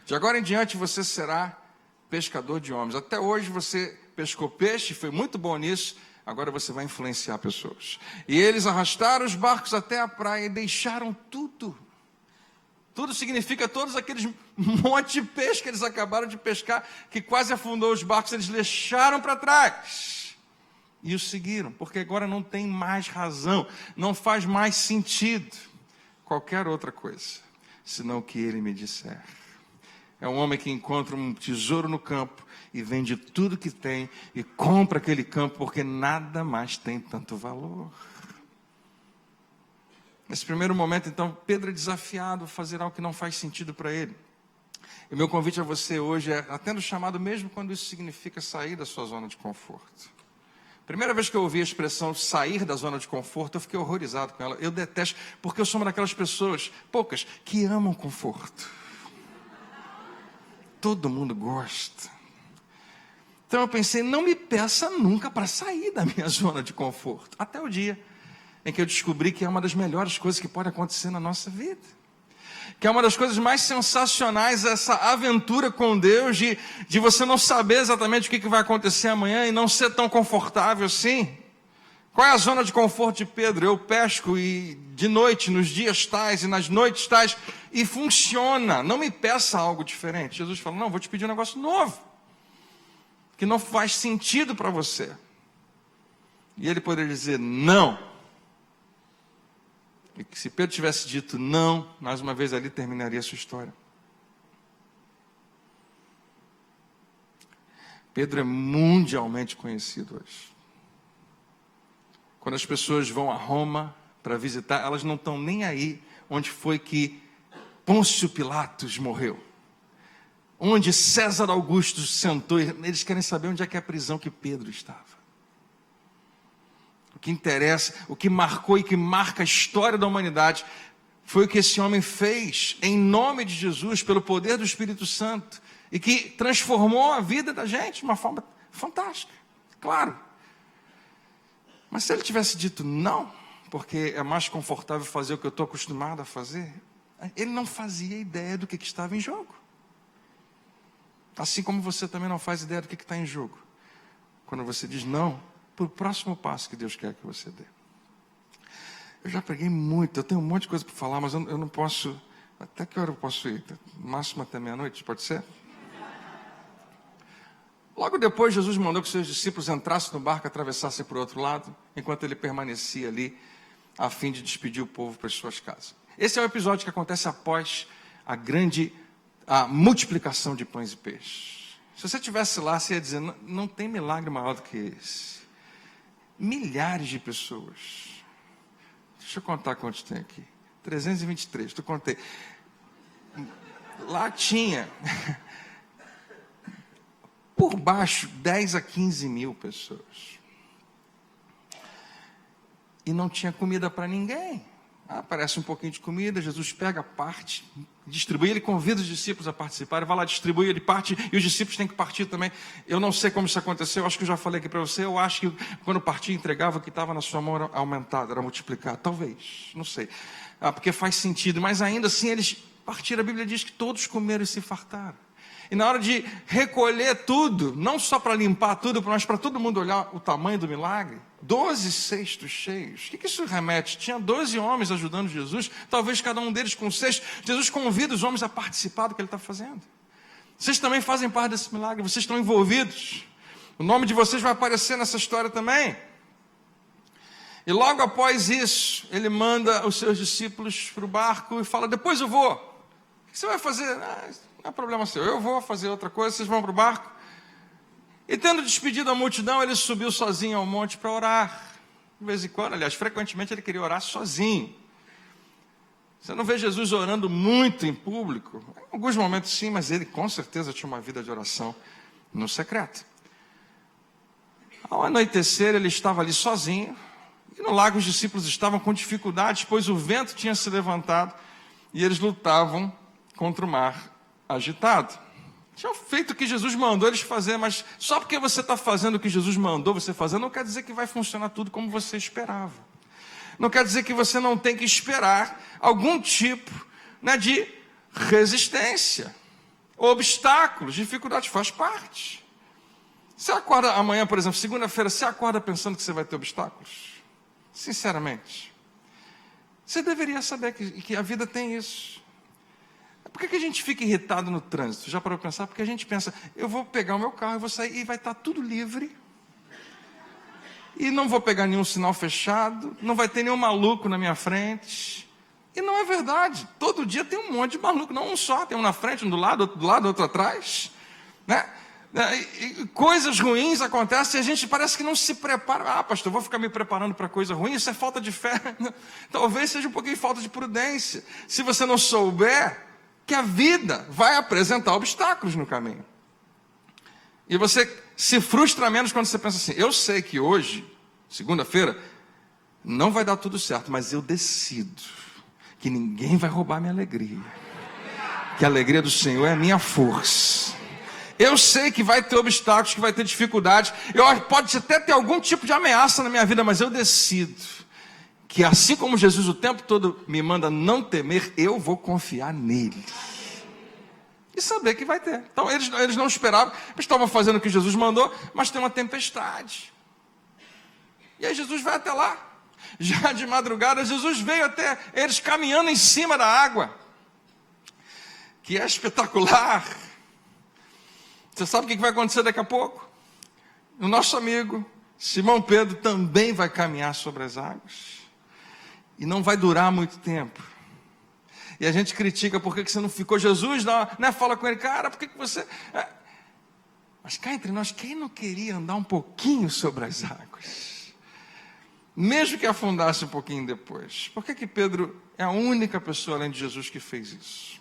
De agora em diante você será pescador de homens. Até hoje você pescou peixe, foi muito bom nisso, agora você vai influenciar pessoas. E eles arrastaram os barcos até a praia e deixaram tudo. Tudo significa todos aqueles monte de peixe que eles acabaram de pescar, que quase afundou os barcos, eles deixaram para trás. E os seguiram, porque agora não tem mais razão, não faz mais sentido qualquer outra coisa, senão o que ele me disser. É um homem que encontra um tesouro no campo e vende tudo que tem e compra aquele campo, porque nada mais tem tanto valor. Nesse primeiro momento, então, Pedro é desafiado a fazer algo que não faz sentido para ele. E meu convite a você hoje é, atenda o chamado mesmo quando isso significa sair da sua zona de conforto. Primeira vez que eu ouvi a expressão sair da zona de conforto, eu fiquei horrorizado com ela. Eu detesto, porque eu sou uma daquelas pessoas, poucas, que amam conforto. Todo mundo gosta. Então eu pensei, não me peça nunca para sair da minha zona de conforto. Até o dia em que eu descobri que é uma das melhores coisas que pode acontecer na nossa vida. Que é uma das coisas mais sensacionais, essa aventura com Deus, de você não saber exatamente o que vai acontecer amanhã e não ser tão confortável assim. Qual é a zona de conforto de Pedro? Eu pesco e de noite, nos dias tais e nas noites tais, e funciona. Não me peça algo diferente. Jesus falou, não, vou te pedir um negócio novo, que não faz sentido para você. E ele poderia dizer, não. E que se Pedro tivesse dito não, mais uma vez ali terminaria a sua história. Pedro é mundialmente conhecido hoje. Quando as pessoas vão a Roma para visitar, elas não estão nem aí onde foi que Pôncio Pilatos morreu. Onde César Augusto sentou. Eles querem saber onde é que é a prisão que Pedro estava. O que interessa, o que marcou e que marca a história da humanidade foi o que esse homem fez em nome de Jesus, pelo poder do Espírito Santo, e que transformou a vida da gente de uma forma fantástica, claro. Mas se ele tivesse dito não, porque é mais confortável fazer o que eu estou acostumado a fazer, ele não fazia ideia do que estava em jogo. Assim como você também não faz ideia do que está em jogo quando você diz não para o próximo passo que Deus quer que você dê. Eu já preguei muito, eu tenho um monte de coisa para falar, mas eu não posso Até que hora eu posso ir? No máximo até meia-noite, pode ser? Logo depois, Jesus mandou que seus discípulos entrassem no barco e atravessassem para o outro lado, enquanto ele permanecia ali, a fim de despedir o povo para as suas casas. Esse é o episódio que acontece após a multiplicação de pães e peixes. Se você estivesse lá, você ia dizer, não tem milagre maior do que esse. Milhares de pessoas. Deixa eu contar quantos tem aqui. 323, tu contei. Lá tinha, por baixo, 10 a 15 mil pessoas. E não tinha comida para ninguém. Aparece um pouquinho de comida, Jesus pega a parte, distribui, ele convida os discípulos a participarem, vai lá distribui, ele parte, e os discípulos têm que partir também. Eu não sei como isso aconteceu, acho que eu já falei aqui para você, eu acho que quando partia, entregava, o que estava na sua mão era aumentado, era multiplicado, talvez, não sei. Porque faz sentido, mas ainda assim eles partiram, a Bíblia diz que todos comeram e se fartaram. E na hora de recolher tudo, não só para limpar tudo, mas para todo mundo olhar o tamanho do milagre, 12 cestos cheios. O que isso remete? Tinha 12 homens ajudando Jesus, talvez cada um deles com um cesto. Jesus convida os homens a participar do que ele está fazendo. Vocês também fazem parte desse milagre, vocês estão envolvidos. O nome de vocês vai aparecer nessa história também. E logo após isso, ele manda os seus discípulos para o barco e fala, depois eu vou. O que você vai fazer? Não é problema seu, eu vou fazer outra coisa, vocês vão para o barco. E tendo despedido a multidão, ele subiu sozinho ao monte para orar. De vez em quando, aliás, frequentemente ele queria orar sozinho. Você não vê Jesus orando muito em público. Em alguns momentos sim, mas ele com certeza tinha uma vida de oração no secreto. Ao anoitecer, ele estava ali sozinho. E no lago os discípulos estavam com dificuldades, pois o vento tinha se levantado e eles lutavam contra o mar agitado. Tinham feito o que Jesus mandou eles fazer, mas só porque você está fazendo o que Jesus mandou você fazer, não quer dizer que vai funcionar tudo como você esperava. Não quer dizer que você não tem que esperar algum tipo, de resistência, obstáculos, dificuldades, faz parte. Você acorda amanhã, por exemplo, segunda-feira, você acorda pensando que você vai ter obstáculos? Sinceramente. Você deveria saber que a vida tem isso. Por que a gente fica irritado no trânsito? Já parou para pensar? Porque a gente pensa, eu vou pegar o meu carro, eu vou sair e vai estar tudo livre. E não vou pegar nenhum sinal fechado, não vai ter nenhum maluco na minha frente. E não é verdade. Todo dia tem um monte de maluco, não um só, tem um na frente, um do lado, outro atrás. E coisas ruins acontecem e a gente parece que não se prepara. Pastor, vou ficar me preparando para coisa ruim, isso é falta de fé. Talvez seja um pouquinho de falta de prudência. Se você não souber que a vida vai apresentar obstáculos no caminho. E você se frustra menos quando você pensa assim, eu sei que hoje, segunda-feira, não vai dar tudo certo, mas eu decido que ninguém vai roubar minha alegria. Que a alegria do Senhor é a minha força. Eu sei que vai ter obstáculos, que vai ter dificuldades. Pode até ter algum tipo de ameaça na minha vida, mas eu decido que assim como Jesus o tempo todo me manda não temer, eu vou confiar nele. E saber que vai ter. Então eles não esperavam, eles estavam fazendo o que Jesus mandou, mas tem uma tempestade. E aí Jesus vai até lá. Já de madrugada, Jesus veio até eles caminhando em cima da água. Que é espetacular. Você sabe o que vai acontecer daqui a pouco? O nosso amigo Simão Pedro também vai caminhar sobre as águas. E não vai durar muito tempo. E a gente critica, por que você não ficou? Jesus fala com ele, cara, por que você... Mas cá entre nós, quem não queria andar um pouquinho sobre as águas? Mesmo que afundasse um pouquinho depois. Por que Pedro é a única pessoa além de Jesus que fez isso?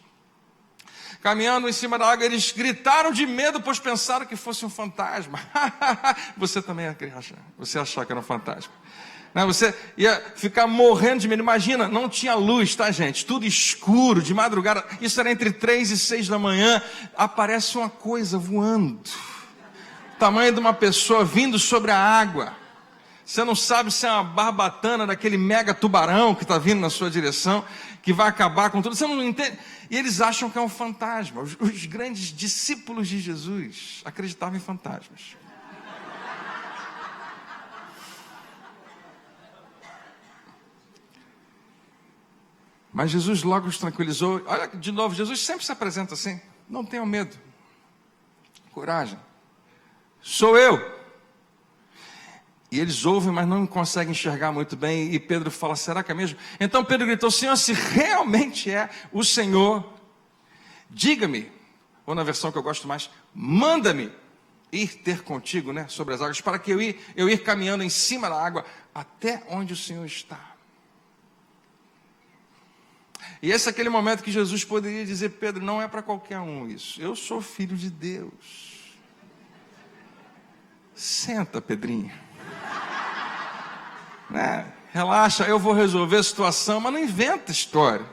Caminhando em cima da água, eles gritaram de medo, pois pensaram que fosse um fantasma. Você também ia achar, você achar que era um fantasma. Você ia ficar morrendo de medo. Imagina, não tinha luz, tá, gente? Tudo escuro, de madrugada. Isso era entre 3 e 6 da manhã. Aparece uma coisa voando. Tamanho de uma pessoa vindo sobre a água. Você não sabe se é uma barbatana daquele mega tubarão que está vindo na sua direção, que vai acabar com tudo. Você não entende. E eles acham que é um fantasma. Os grandes discípulos de Jesus acreditavam em fantasmas. Mas Jesus logo os tranquilizou. Olha, de novo, Jesus sempre se apresenta assim: não tenham medo, coragem, sou eu. E eles ouvem, mas não conseguem enxergar muito bem. E Pedro fala: será que é mesmo? Então Pedro gritou: Senhor, se realmente é o Senhor, diga-me, ou na versão que eu gosto mais, manda-me ir ter contigo, né, sobre as águas, para que eu ir caminhando em cima da água até onde o Senhor está. E esse é aquele momento que Jesus poderia dizer: Pedro, não é para qualquer um isso. Eu sou filho de Deus. Senta, Pedrinho. Né? Relaxa, eu vou resolver a situação, mas não inventa história.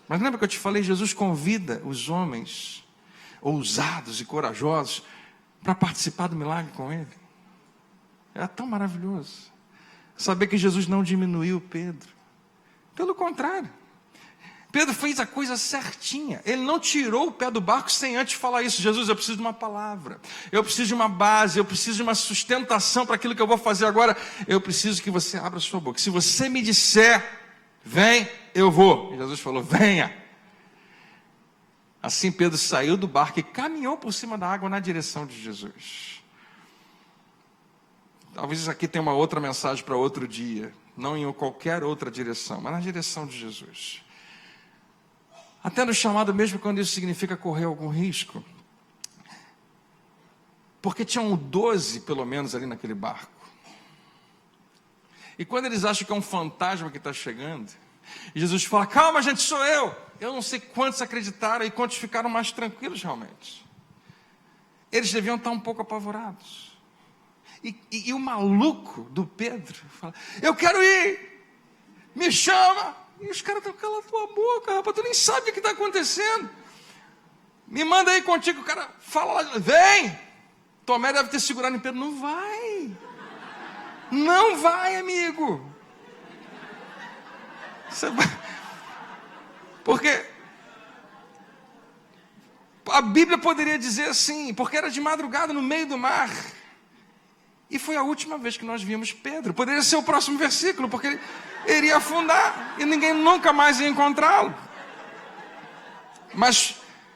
Mas lembra que eu te falei? Jesus convida os homens ousados e corajosos para participar do milagre com ele. É tão maravilhoso saber que Jesus não diminuiu Pedro. Pelo contrário, Pedro fez a coisa certinha. Ele não tirou o pé do barco sem antes falar isso: Jesus, eu preciso de uma palavra, eu preciso de uma base, eu preciso de uma sustentação para aquilo que eu vou fazer agora. Eu preciso que você abra a sua boca. Se você me disser, vem, eu vou. E Jesus falou: venha. Assim Pedro saiu do barco e caminhou por cima da água na direção de Jesus. Talvez isso aqui tenha uma outra mensagem para outro dia, não em qualquer outra direção, mas na direção de Jesus. Até no chamado mesmo, quando isso significa correr algum risco. Porque tinham 12 pelo menos ali naquele barco. E quando eles acham que é um fantasma que está chegando, Jesus fala: calma gente, sou eu. Eu não sei quantos acreditaram e quantos ficaram mais tranquilos realmente. Eles deviam estar um pouco apavorados. E o maluco do Pedro fala: eu quero ir, me chama. E os caras estão: cala a tua boca, rapaz, tu nem sabe o que está acontecendo. Me manda aí contigo. O cara fala lá: vem. Tomé deve ter segurado em Pedro: não vai. Não vai, amigo. Você vai... Porque a Bíblia poderia dizer assim, porque era de madrugada no meio do mar. E foi a última vez que nós vimos Pedro. Poderia ser o próximo versículo, porque ele iria afundar e ninguém nunca mais ia encontrá-lo. Mas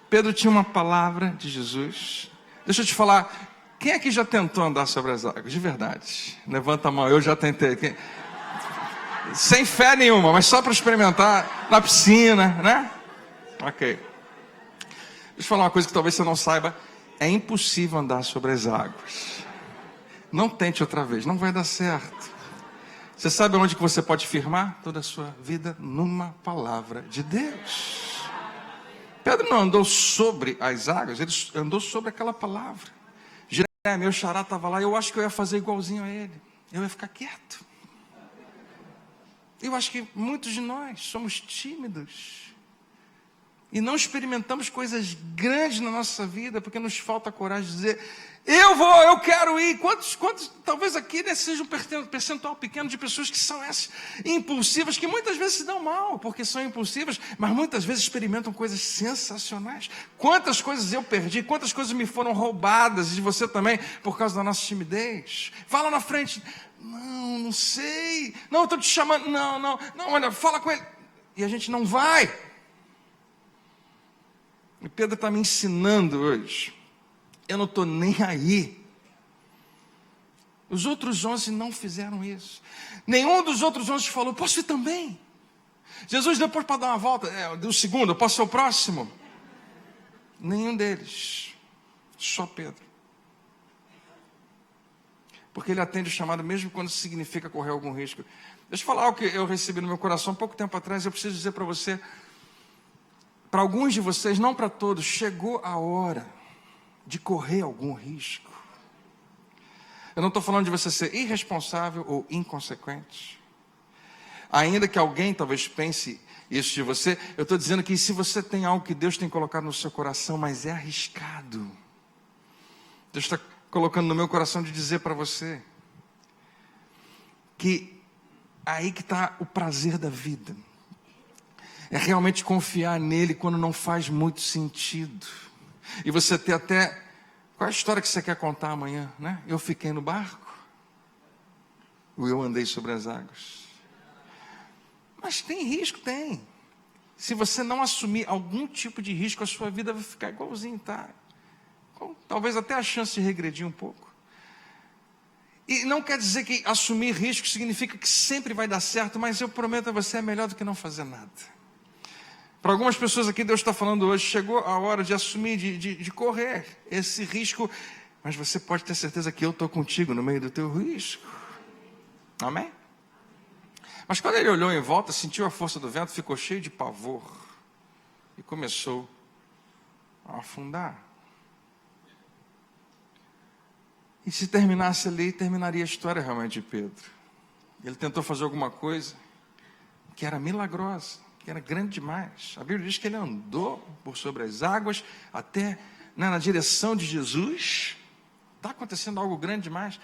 Pedro tinha uma palavra de Jesus. Deixa eu te falar, quem aqui já tentou andar sobre as águas? De verdade. Levanta a mão, eu já tentei. Sem fé nenhuma, mas só para experimentar na piscina, né? Ok. Deixa eu falar uma coisa que talvez você não saiba. É impossível andar sobre as águas. Não tente outra vez, não vai dar certo. Você sabe onde que você pode firmar toda a sua vida? Numa palavra de Deus. Pedro não andou sobre as águas, ele andou sobre aquela palavra. Jeremias, meu xará, estava lá, eu acho que eu ia fazer igualzinho a ele. Eu ia ficar quieto. Eu acho que muitos de nós somos tímidos. E não experimentamos coisas grandes na nossa vida, porque nos falta coragem de dizer: eu vou, eu quero ir. Quantos talvez aqui seja um percentual pequeno de pessoas que são essas impulsivas, que muitas vezes se dão mal, porque são impulsivas, mas muitas vezes experimentam coisas sensacionais. Quantas coisas eu perdi, quantas coisas me foram roubadas, e você também, por causa da nossa timidez. Fala na frente: não sei, não, eu estou te chamando, não, olha, fala com ele. E a gente não vai. E Pedro está me ensinando hoje: eu não estou nem aí. Os outros 11 não fizeram isso. Nenhum dos outros 11 falou: posso ir também? Jesus, depois para dar uma volta, do segundo, eu posso ser o próximo? Nenhum deles. Só Pedro. Porque ele atende o chamado mesmo quando significa correr algum risco. Deixa eu falar algo que eu recebi no meu coração pouco tempo atrás. Eu preciso dizer para você, para alguns de vocês, não para todos, chegou a hora de correr algum risco. Eu não estou falando de você ser irresponsável ou inconsequente. Ainda que alguém talvez pense isso de você, eu estou dizendo que se você tem algo que Deus tem colocado no seu coração, mas é arriscado, Deus está colocando no meu coração de dizer para você que aí que está o prazer da vida. É realmente confiar nele quando não faz muito sentido. E você ter até... Qual é a história que você quer contar amanhã, né? Eu fiquei no barco? Ou eu andei sobre as águas? Mas tem risco? Tem. Se você não assumir algum tipo de risco, a sua vida vai ficar igualzinho, tá? Talvez até a chance de regredir um pouco. E não quer dizer que assumir risco significa que sempre vai dar certo, mas eu prometo a você, é melhor do que não fazer nada. Para algumas pessoas aqui, Deus está falando hoje, chegou a hora de assumir, de correr esse risco, mas você pode ter certeza que eu estou contigo no meio do teu risco. Amém? Mas quando ele olhou em volta, sentiu a força do vento, ficou cheio de pavor e começou a afundar. E se terminasse ali, terminaria a história realmente de Pedro. Ele tentou fazer alguma coisa que era milagrosa, que era grande demais. A Bíblia diz que ele andou por sobre as águas até na direção de Jesus. Está acontecendo algo grande demais.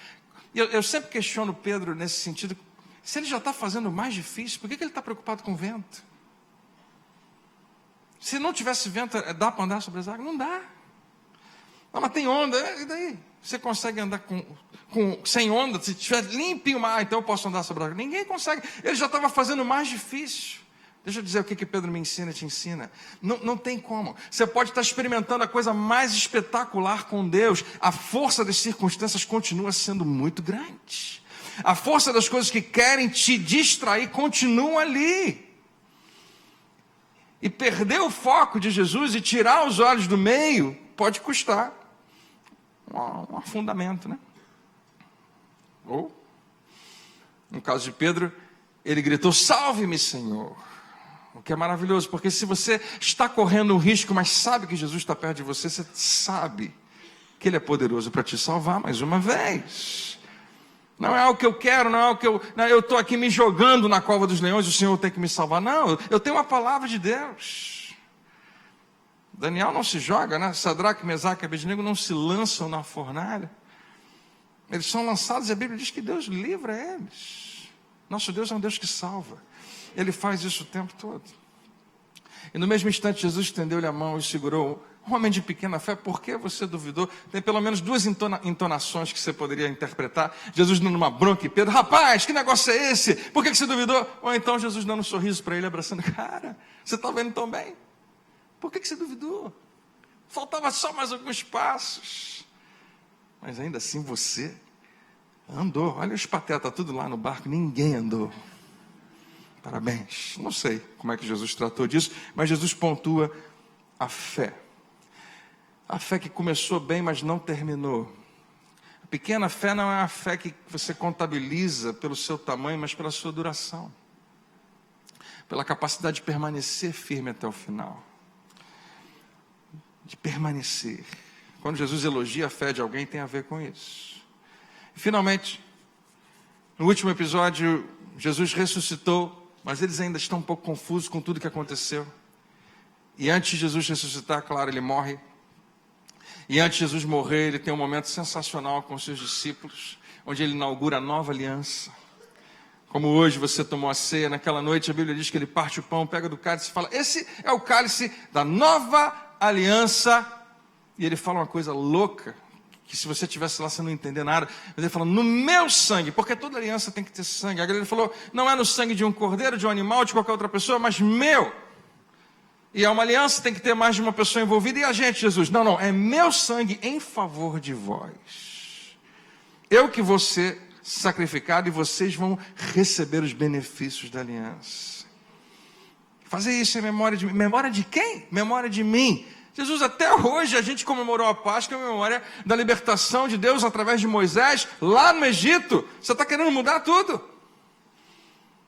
Eu sempre questiono Pedro nesse sentido. Se ele já está fazendo o mais difícil, por que ele está preocupado com o vento? Se não tivesse vento, dá para andar sobre as águas? Não dá. Não, mas tem onda, e daí? Você consegue andar sem onda? Se estiver limpinho o mar, então eu posso andar sobre as águas? Ninguém consegue. Ele já estava fazendo o mais difícil. Deixa eu dizer o que Pedro me ensina e te ensina. Não tem como. Você pode estar experimentando a coisa mais espetacular com Deus. A força das circunstâncias continua sendo muito grande. A força das coisas que querem te distrair continua ali. E perder o foco de Jesus e tirar os olhos do meio pode custar um afundamento, né? Ou, no caso de Pedro, ele gritou: salve-me, Senhor. O que é maravilhoso, porque se você está correndo um risco, mas sabe que Jesus está perto de você, você sabe que Ele é poderoso para te salvar mais uma vez. Não é o que eu quero, não é o que eu estou aqui me jogando na cova dos leões, o Senhor tem que me salvar. Não, eu tenho uma palavra de Deus. Daniel não se joga, né? Sadraque, Mesaque e Abednego não se lançam na fornalha. Eles são lançados e a Bíblia diz que Deus livra eles. Nosso Deus é um Deus que salva. Ele faz isso o tempo todo. E no mesmo instante Jesus estendeu-lhe a mão e segurou. Um homem de pequena fé, por que você duvidou? Tem pelo menos duas entonações que você poderia interpretar. Jesus dando uma bronca e Pedro: rapaz, que negócio é esse? Por que você duvidou? Ou então Jesus dando um sorriso para ele, abraçando: cara, você está vendo tão bem? Por que você duvidou? Faltava só mais alguns passos. Mas ainda assim você andou. Olha os patetas tudo lá no barco, ninguém andou. Parabéns. Não sei como é que Jesus tratou disso, mas Jesus pontua a fé. A fé que começou bem, mas não terminou. A pequena fé não é a fé que você contabiliza pelo seu tamanho, mas pela sua duração. Pela capacidade de permanecer firme até o final. De permanecer. Quando Jesus elogia a fé de alguém, tem a ver com isso. E finalmente, no último episódio, Jesus ressuscitou, mas eles ainda estão um pouco confusos com tudo que aconteceu. E antes de Jesus ressuscitar, claro, ele morre. E antes de Jesus morrer, ele tem um momento sensacional com os seus discípulos, onde ele inaugura a nova aliança. Como hoje você tomou a ceia, naquela noite a Bíblia diz que ele parte o pão, pega do cálice e fala: esse é o cálice da nova aliança. E ele fala uma coisa louca, que se você estivesse lá você não entender nada. Mas ele fala: no meu sangue, porque toda aliança tem que ter sangue. Agora ele falou: não é no sangue de um cordeiro, de um animal, de qualquer outra pessoa, mas meu. E é uma aliança, tem que ter mais de uma pessoa envolvida. E a gente, Jesus? Não, é meu sangue em favor de vós. Eu que vou ser sacrificado e vocês vão receber os benefícios da aliança. Fazer isso em memória de mim. Memória de quem? Memória de mim. Jesus, até hoje a gente comemorou a Páscoa em memória da libertação de Deus através de Moisés, lá no Egito. Você está querendo mudar tudo.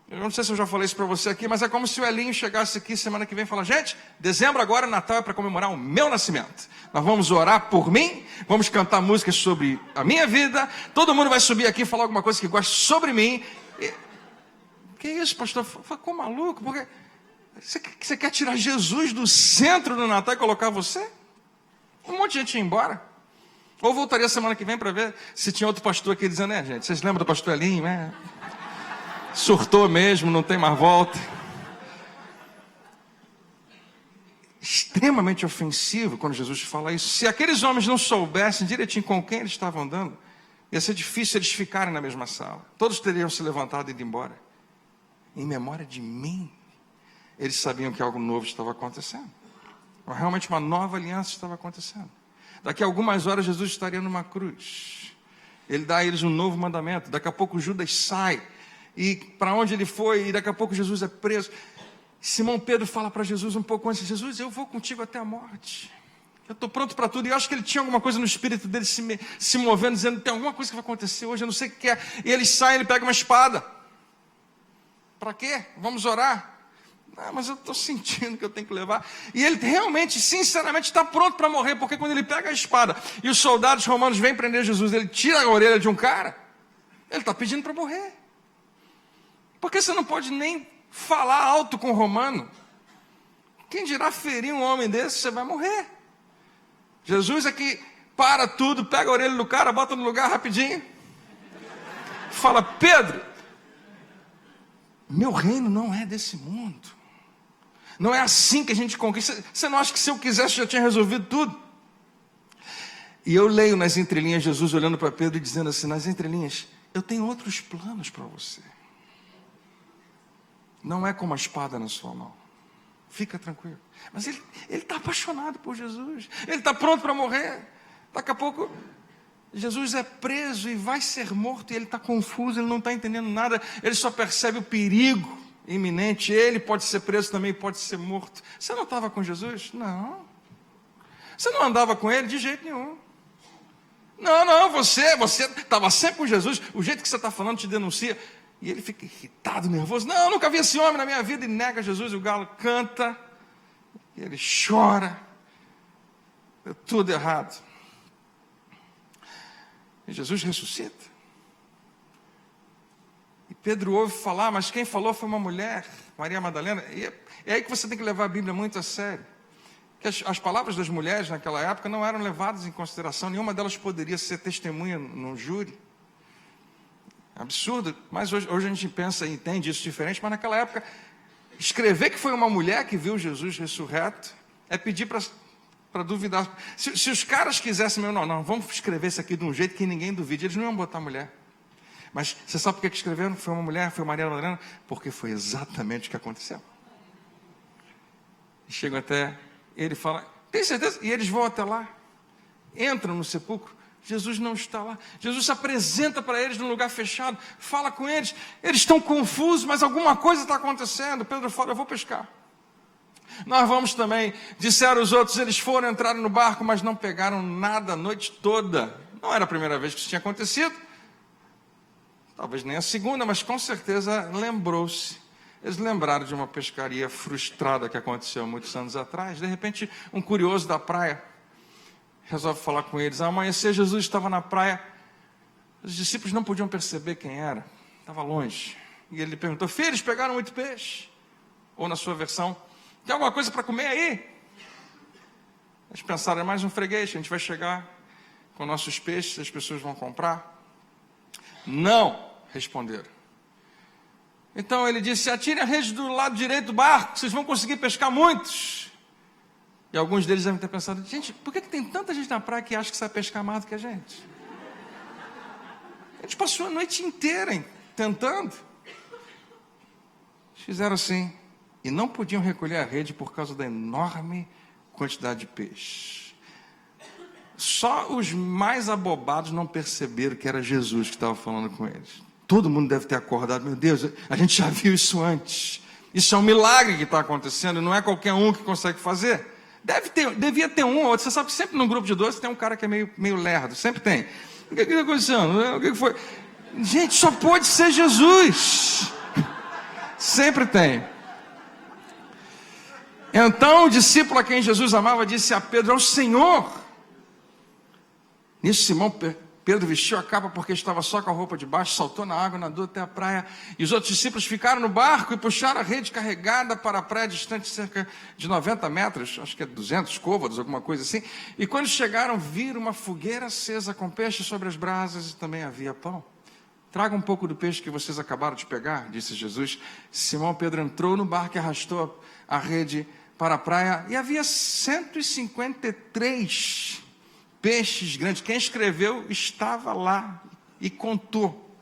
Eu não sei se eu já falei isso para você aqui, mas é como se o Elinho chegasse aqui semana que vem e falasse: gente, dezembro agora, Natal é para comemorar o meu nascimento. Nós vamos orar por mim, vamos cantar músicas sobre a minha vida, todo mundo vai subir aqui e falar alguma coisa que gosta sobre mim. Que isso, pastor? Ficou maluco? Porque você quer tirar Jesus do centro do Natal e colocar você? Um monte de gente ia embora. Ou voltaria semana que vem para ver se tinha outro pastor aqui dizendo: gente, vocês lembram do pastor Elinho, né? Surtou mesmo, não tem mais volta. Extremamente ofensivo quando Jesus fala isso. Se aqueles homens não soubessem direitinho com quem eles estavam andando, ia ser difícil eles ficarem na mesma sala. Todos teriam se levantado e ido embora. em memória de mim. Eles sabiam que algo novo estava acontecendo. Realmente uma nova aliança estava acontecendo. Daqui a algumas horas Jesus estaria numa cruz. Ele dá a eles um novo mandamento. Daqui a pouco Judas sai. E para onde ele foi? E daqui a pouco Jesus é preso. Simão Pedro fala para Jesus um pouco antes: Jesus, eu vou contigo até a morte. Eu estou pronto para tudo. E eu acho que ele tinha alguma coisa no espírito dele se movendo, dizendo: tem alguma coisa que vai acontecer hoje, eu não sei o que é. E ele sai, ele pega uma espada. Para quê? Vamos orar. Ah, mas eu estou sentindo que eu tenho que levar. E ele realmente, sinceramente, está pronto para morrer. Porque quando ele pega a espada e os soldados romanos vêm prender Jesus, ele tira a orelha de um cara, ele está pedindo para morrer. Porque você não pode nem falar alto com o romano. Quem dirá ferir um homem desse, você vai morrer. Jesus aqui para tudo, pega a orelha do cara, bota no lugar rapidinho. Fala: Pedro, meu reino não é desse mundo. Não é assim que a gente conquista. Você não acha que se eu quisesse já tinha resolvido tudo? E eu leio nas entrelinhas Jesus olhando para Pedro e dizendo assim, nas entrelinhas: eu tenho outros planos para você. Não é como a espada na sua mão. Fica tranquilo. Mas ele está apaixonado por Jesus. Ele está pronto para morrer. Daqui a pouco Jesus é preso e vai ser morto. E ele está confuso, ele não está entendendo nada. Ele só percebe o perigo iminente. Ele pode ser preso também, pode ser morto. Você não estava com Jesus? Não. Você não andava com ele de jeito nenhum. Não, você estava sempre com Jesus. O jeito que você está falando te denuncia. E ele fica irritado, nervoso. Não, eu nunca vi esse homem na minha vida. E nega Jesus. E o galo canta. E ele chora. Deu tudo errado. E Jesus ressuscita. E Pedro ouve falar, mas quem falou foi uma mulher, Maria Madalena. E é aí que você tem que levar a Bíblia muito a sério. Que as palavras das mulheres naquela época não eram levadas em consideração. Nenhuma delas poderia ser testemunha no júri. Absurdo, mas hoje a gente pensa e entende isso diferente, mas naquela época, escrever que foi uma mulher que viu Jesus ressurreto, é pedir para duvidar. Se os caras quisessem, não, vamos escrever isso aqui de um jeito que ninguém duvide, eles não iam botar mulher. Mas você sabe por que escreveram? Foi uma mulher, foi Maria Madalena? Porque foi exatamente o que aconteceu. E chegam até, ele fala, tem certeza? E eles vão até lá, entram no sepulcro. Jesus não está lá. Jesus se apresenta para eles num lugar fechado, fala com eles. Eles estão confusos, mas alguma coisa está acontecendo. Pedro fala: eu vou pescar. Nós vamos também. Disseram os outros, eles foram, entraram no barco, mas não pegaram nada a noite toda. Não era a primeira vez que isso tinha acontecido. Talvez nem a segunda, mas com certeza lembrou-se. Eles lembraram de uma pescaria frustrada que aconteceu há muitos anos atrás. De repente, um curioso da praia resolve falar com eles. Ao amanhecer, Jesus estava na praia. Os discípulos não podiam perceber quem era. Estava longe. E ele perguntou: filhos, eles pegaram muito peixe? Ou na sua versão: tem alguma coisa para comer aí? Eles pensaram: é mais um freguês, a gente vai chegar com nossos peixes, as pessoas vão comprar. Não, responderam. Então ele disse: atirem a rede do lado direito do barco, vocês vão conseguir pescar muitos. E alguns deles devem ter pensado: gente, por que tem tanta gente na praia que acha que sabe pescar mais do que a gente? A gente passou a noite inteira tentando. Eles fizeram assim. E não podiam recolher a rede por causa da enorme quantidade de peixe. Só os mais abobados não perceberam que era Jesus que estava falando com eles. Todo mundo deve ter acordado: meu Deus, a gente já viu isso antes. Isso é um milagre que está acontecendo, não é qualquer um que consegue fazer. Devia ter um ou outro. Você sabe que sempre num grupo de 12 tem um cara que é meio lerdo. Sempre tem. O que está acontecendo? O que foi? Gente, só pode ser Jesus. Sempre tem. Então o discípulo a quem Jesus amava disse a Pedro: é o Senhor. Nisso Pedro vestiu a capa porque estava só com a roupa de baixo, saltou na água, nadou até a praia. E os outros discípulos ficaram no barco e puxaram a rede carregada para a praia, distante cerca de 90 metros, acho que é 200 côvados, alguma coisa assim. E quando chegaram, viram uma fogueira acesa com peixe sobre as brasas e também havia pão. Traga um pouco do peixe que vocês acabaram de pegar, disse Jesus. Simão Pedro entrou no barco e arrastou a rede para a praia. E havia 153 peixes grandes. Quem escreveu estava lá e contou.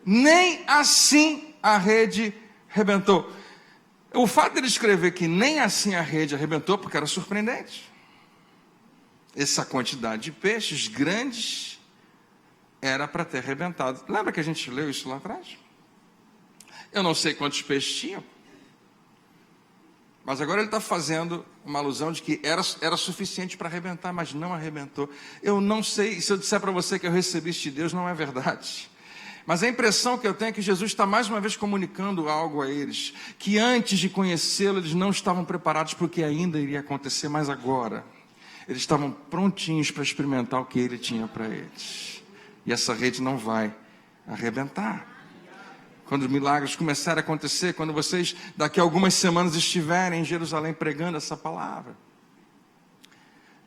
Nem assim a rede arrebentou. O fato dele escrever que nem assim a rede arrebentou, porque era surpreendente. Essa quantidade de peixes grandes era para ter arrebentado. Lembra que a gente leu isso lá atrás? Eu não sei quantos peixes tinham, mas agora ele está fazendo uma alusão de que era suficiente para arrebentar, mas não arrebentou. Eu não sei, se eu disser para você que eu recebi isso de Deus, não é verdade. Mas a impressão que eu tenho é que Jesus está mais uma vez comunicando algo a eles, que antes de conhecê-lo, eles não estavam preparados para o que ainda iria acontecer, mas agora eles estavam prontinhos para experimentar o que ele tinha para eles. E essa rede não vai arrebentar. Quando os milagres começarem a acontecer, quando vocês daqui a algumas semanas estiverem em Jerusalém pregando essa palavra.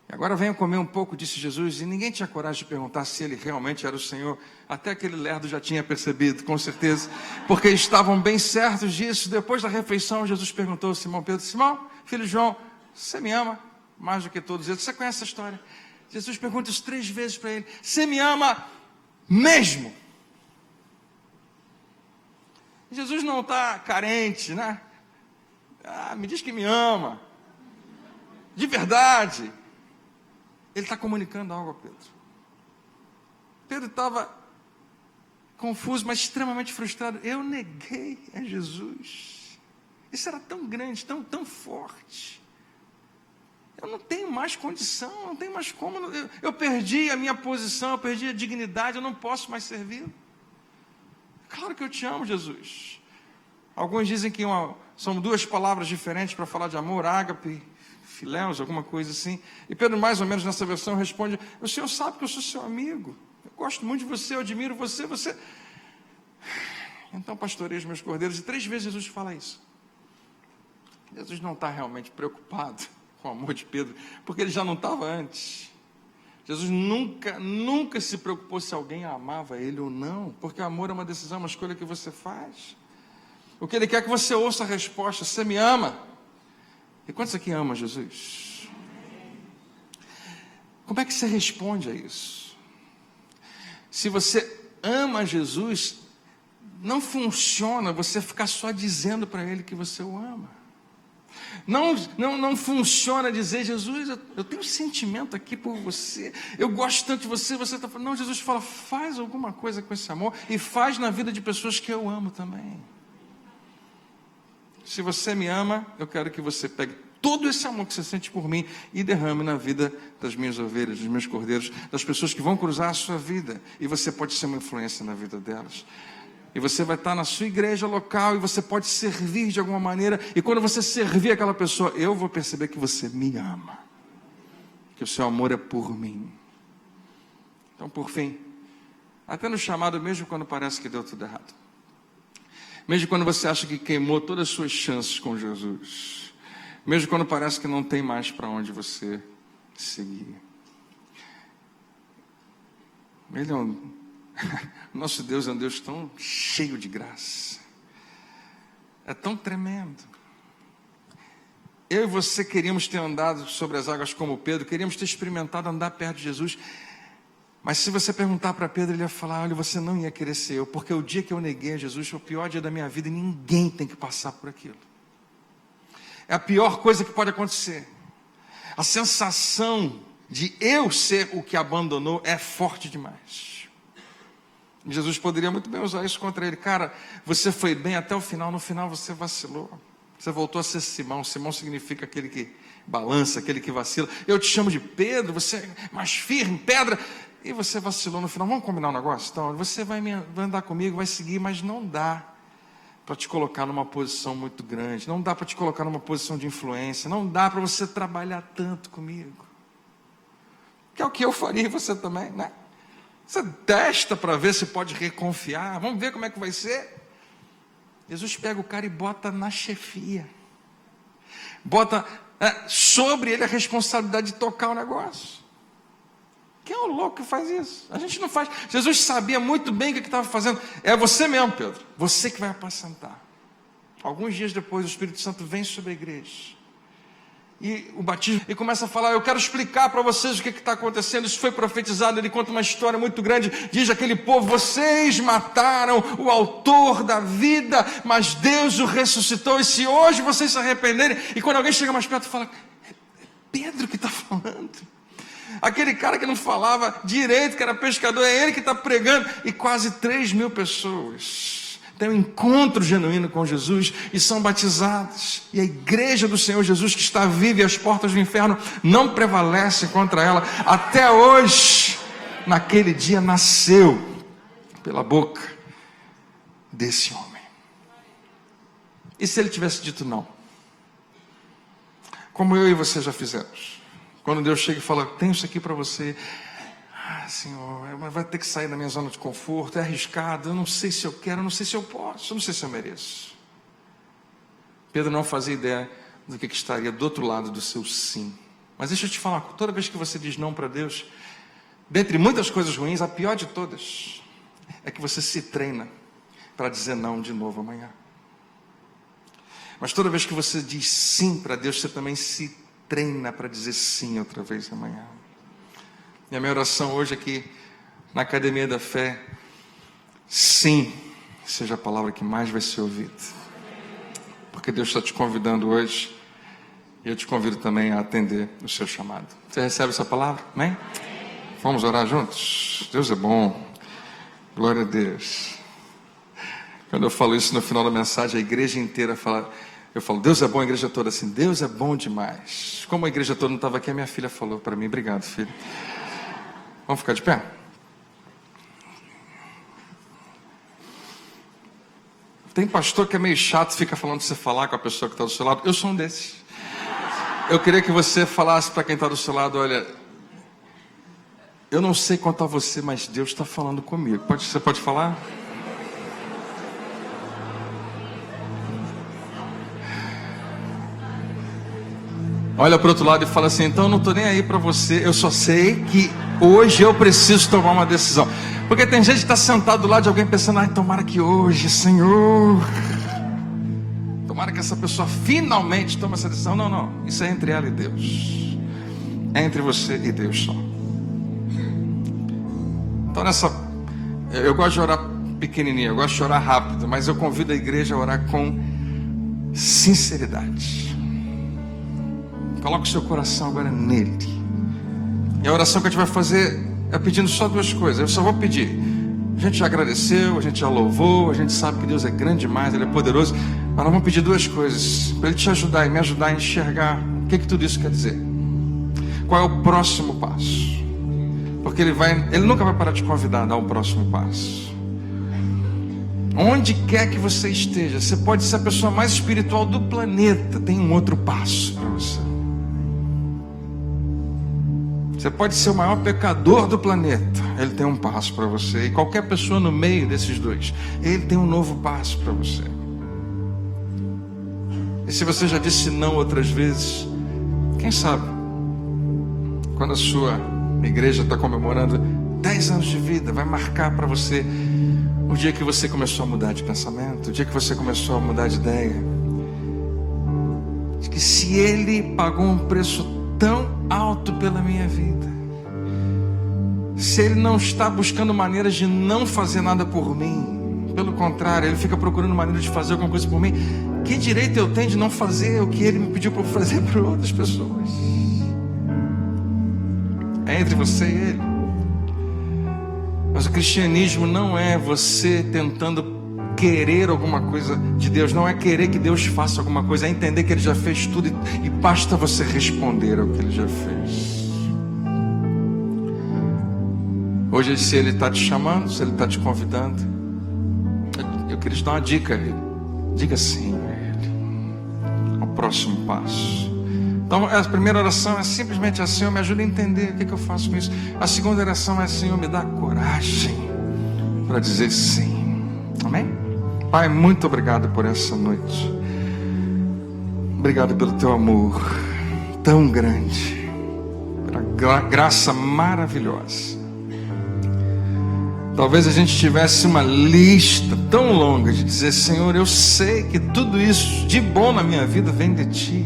E agora venham comer um pouco, disse Jesus, e ninguém tinha coragem de perguntar se ele realmente era o Senhor. Até aquele lerdo já tinha percebido, com certeza, porque estavam bem certos disso. Depois da refeição, Jesus perguntou a Simão Pedro: Simão, filho de João, você me ama mais do que todos eles? Você conhece essa história? Jesus pergunta isso 3 vezes para ele: você me ama mesmo? Jesus não está carente, né? Me diz que me ama, de verdade. Ele está comunicando algo a Pedro. Pedro estava confuso, mas extremamente frustrado. Eu neguei a Jesus. Isso era tão grande, tão forte. Eu não tenho mais condição, não tenho mais como. Eu perdi a minha posição, eu perdi a dignidade, eu não posso mais servir. Claro que eu te amo, Jesus. Alguns dizem que são 2 palavras diferentes para falar de amor, ágape, filéus, alguma coisa assim. E Pedro, mais ou menos nessa versão, responde: o Senhor sabe que eu sou seu amigo. Eu gosto muito de você, eu admiro você. Então pastoreio os meus cordeiros. E 3 vezes Jesus fala isso. Jesus não está realmente preocupado com o amor de Pedro, porque ele já não estava antes. Jesus nunca se preocupou se alguém amava ele ou não, porque amor é uma decisão, uma escolha que você faz. O que ele quer é que você ouça a resposta: você me ama? E quantos aqui ama Jesus? Como é que você responde a isso? Se você ama Jesus, não funciona você ficar só dizendo para ele que você o ama. Não funciona dizer: Jesus, eu tenho um sentimento aqui por você, eu gosto tanto de você, você está falando. Não, Jesus fala: faz alguma coisa com esse amor e faz na vida de pessoas que eu amo também. Se você me ama, eu quero que você pegue todo esse amor que você sente por mim e derrame na vida das minhas ovelhas, dos meus cordeiros, das pessoas que vão cruzar a sua vida, e você pode ser uma influência na vida delas. E você vai estar na sua igreja local e você pode servir de alguma maneira. E quando você servir aquela pessoa, eu vou perceber que você me ama, que o seu amor é por mim. Então, por fim, até no chamado, mesmo quando parece que deu tudo errado, mesmo quando você acha que queimou todas as suas chances com Jesus, mesmo quando parece que não tem mais para onde você seguir, nosso Deus é um Deus tão cheio de graça, é tão tremendo. Eu e você queríamos ter andado sobre as águas como Pedro, queríamos ter experimentado andar perto de Jesus, mas se você perguntar para Pedro, ele ia falar: olha, você não ia querer ser eu, porque o dia que eu neguei a Jesus foi o pior dia da minha vida e ninguém tem que passar por aquilo. É a pior coisa que pode acontecer. A sensação de eu ser o que abandonou é forte demais. Jesus poderia muito bem usar isso contra ele. Cara, você foi bem até o final, no final você vacilou. Você voltou a ser Simão. Simão significa aquele que balança, aquele que vacila. Eu te chamo de Pedro, você é mais firme, pedra. E você vacilou no final. Vamos combinar um negócio? Então, você vai andar comigo, vai seguir, mas não dá para te colocar numa posição muito grande. Não dá para te colocar numa posição de influência. Não dá para você trabalhar tanto comigo. Que é o que eu faria e você também, né? Você testa para ver se pode reconfiar. Vamos ver como é que vai ser. Jesus pega o cara e bota na chefia. Bota sobre ele a responsabilidade de tocar o negócio. Quem é o louco que faz isso? A gente não faz. Jesus sabia muito bem o que estava fazendo. É você mesmo, Pedro. Você que vai apacentar. Alguns dias depois, o Espírito Santo vem sobre a igreja. e o batismo, e começa a falar: eu quero explicar para vocês o que está acontecendo. Isso foi profetizado. Ele conta uma história muito grande. Diz aquele povo: vocês mataram o autor da vida, mas Deus o ressuscitou, e se hoje vocês se arrependerem... E quando alguém chega mais perto, fala: é Pedro que está falando. Aquele cara que não falava direito, que era pescador, é ele que está pregando. E quase 3.000 pessoas têm um encontro genuíno com Jesus e são batizadas. E a igreja do Senhor Jesus, que está viva, e as portas do inferno não prevalecem contra ela. Até hoje, naquele dia, nasceu pela boca desse homem. E se ele tivesse dito não? Como eu e você já fizemos. Quando Deus chega e fala: tenho isso aqui para você. Senhor, vai ter que sair da minha zona de conforto, é arriscado, eu não sei se eu quero, eu não sei se eu posso, eu não sei se eu mereço. Pedro não fazia ideia do que estaria do outro lado do seu sim. Mas deixa eu te falar, toda vez que você diz não para Deus, dentre muitas coisas ruins, a pior de todas é que você se treina para dizer não de novo amanhã. Mas toda vez que você diz sim para Deus, você também se treina para dizer sim outra vez amanhã. E a minha oração hoje aqui na Academia da Fé: sim, seja a palavra que mais vai ser ouvida. Porque Deus está te convidando hoje, e eu te convido também a atender o seu chamado. Você recebe essa palavra? Amém? Vamos orar juntos? Deus é bom. Glória a Deus. Quando eu falo isso no final da mensagem, a igreja inteira fala... Eu falo: Deus é bom, a igreja toda assim: Deus é bom demais. Como a igreja toda não estava aqui, a minha filha falou para mim: obrigado, filho. Vamos ficar de pé? Tem pastor que é meio chato, fica falando de você falar com a pessoa que está do seu lado. Eu sou um desses. Eu queria que você falasse para quem está do seu lado: olha, eu não sei quanto a você, mas Deus está falando comigo. Você pode falar? Olha para o outro lado e fala assim: então eu não estou nem aí para você, eu só sei que hoje eu preciso tomar uma decisão. Porque tem gente que está sentado do lado de alguém pensando: ai, tomara que hoje, Senhor, tomara que essa pessoa finalmente tome essa decisão. Não, não, isso é entre ela e Deus, é entre você e Deus só. Então eu gosto de orar pequenininho, eu gosto de orar rápido, mas eu convido a igreja a orar com sinceridade. Coloque o seu coração agora nele. E a oração que a gente vai fazer é pedindo só duas coisas. Eu só vou pedir. A gente já agradeceu, a gente já louvou, a gente sabe que Deus é grande demais, Ele é poderoso. Mas nós vamos pedir duas coisas para Ele te ajudar e me ajudar a enxergar o que tudo isso quer dizer. Qual é o próximo passo? Porque Ele nunca vai parar de te convidar a dar o próximo passo. Onde quer que você esteja, você pode ser a pessoa mais espiritual do planeta, tem um outro passo para você. Você pode ser o maior pecador do planeta, Ele tem um passo para você. E qualquer pessoa no meio desses dois, Ele tem um novo passo para você. E se você já disse não outras vezes, quem sabe, quando a sua igreja está comemorando 10 anos de vida, vai marcar para você o dia que você começou a mudar de pensamento, o dia que você começou a mudar de ideia. De que se Ele pagou um preço tão alto pela minha vida, se Ele não está buscando maneiras de não fazer nada por mim, pelo contrário, Ele fica procurando maneiras de fazer alguma coisa por mim, que direito eu tenho de não fazer o que Ele me pediu para fazer para outras pessoas? É entre você e Ele. Mas o cristianismo não é você tentando querer alguma coisa de Deus, não é querer que Deus faça alguma coisa, é entender que Ele já fez tudo e basta você responder ao que Ele já fez. Hoje, se Ele está te chamando, se Ele está te convidando, eu queria te dar uma dica. Diga sim a Ele, ao próximo passo. Então a primeira oração é simplesmente assim: Senhor, me ajuda a entender o que eu faço com isso. A segunda oração é: Senhor, me dá coragem para dizer sim. Amém? Pai, muito obrigado por essa noite. Obrigado pelo Teu amor tão grande, pela graça maravilhosa. Talvez a gente tivesse uma lista tão longa de dizer: Senhor, eu sei que tudo isso de bom na minha vida vem de Ti.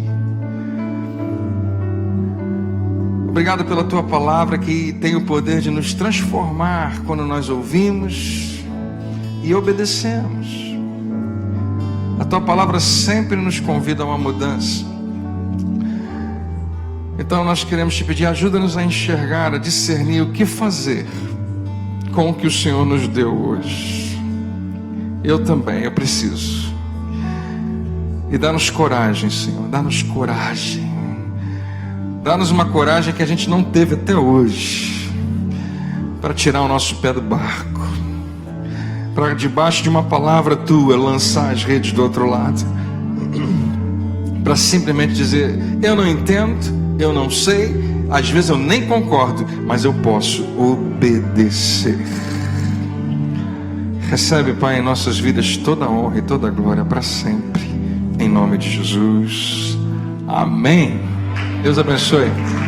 Obrigado pela tua palavra que tem o poder de nos transformar quando nós ouvimos e obedecemos. A tua palavra sempre nos convida a uma mudança. Então nós queremos te pedir, ajuda-nos a enxergar, a discernir o que fazer com o que o Senhor nos deu hoje. Eu também, eu preciso. E dá-nos coragem, Senhor, dá-nos coragem. Dá-nos uma coragem que a gente não teve até hoje, para tirar o nosso pé do barco, para debaixo de uma palavra tua lançar as redes do outro lado, para simplesmente dizer: eu não entendo, eu não sei, às vezes eu nem concordo, mas eu posso obedecer. Recebe, Pai, em nossas vidas toda a honra e toda a glória para sempre, em nome de Jesus. Amém. Deus abençoe.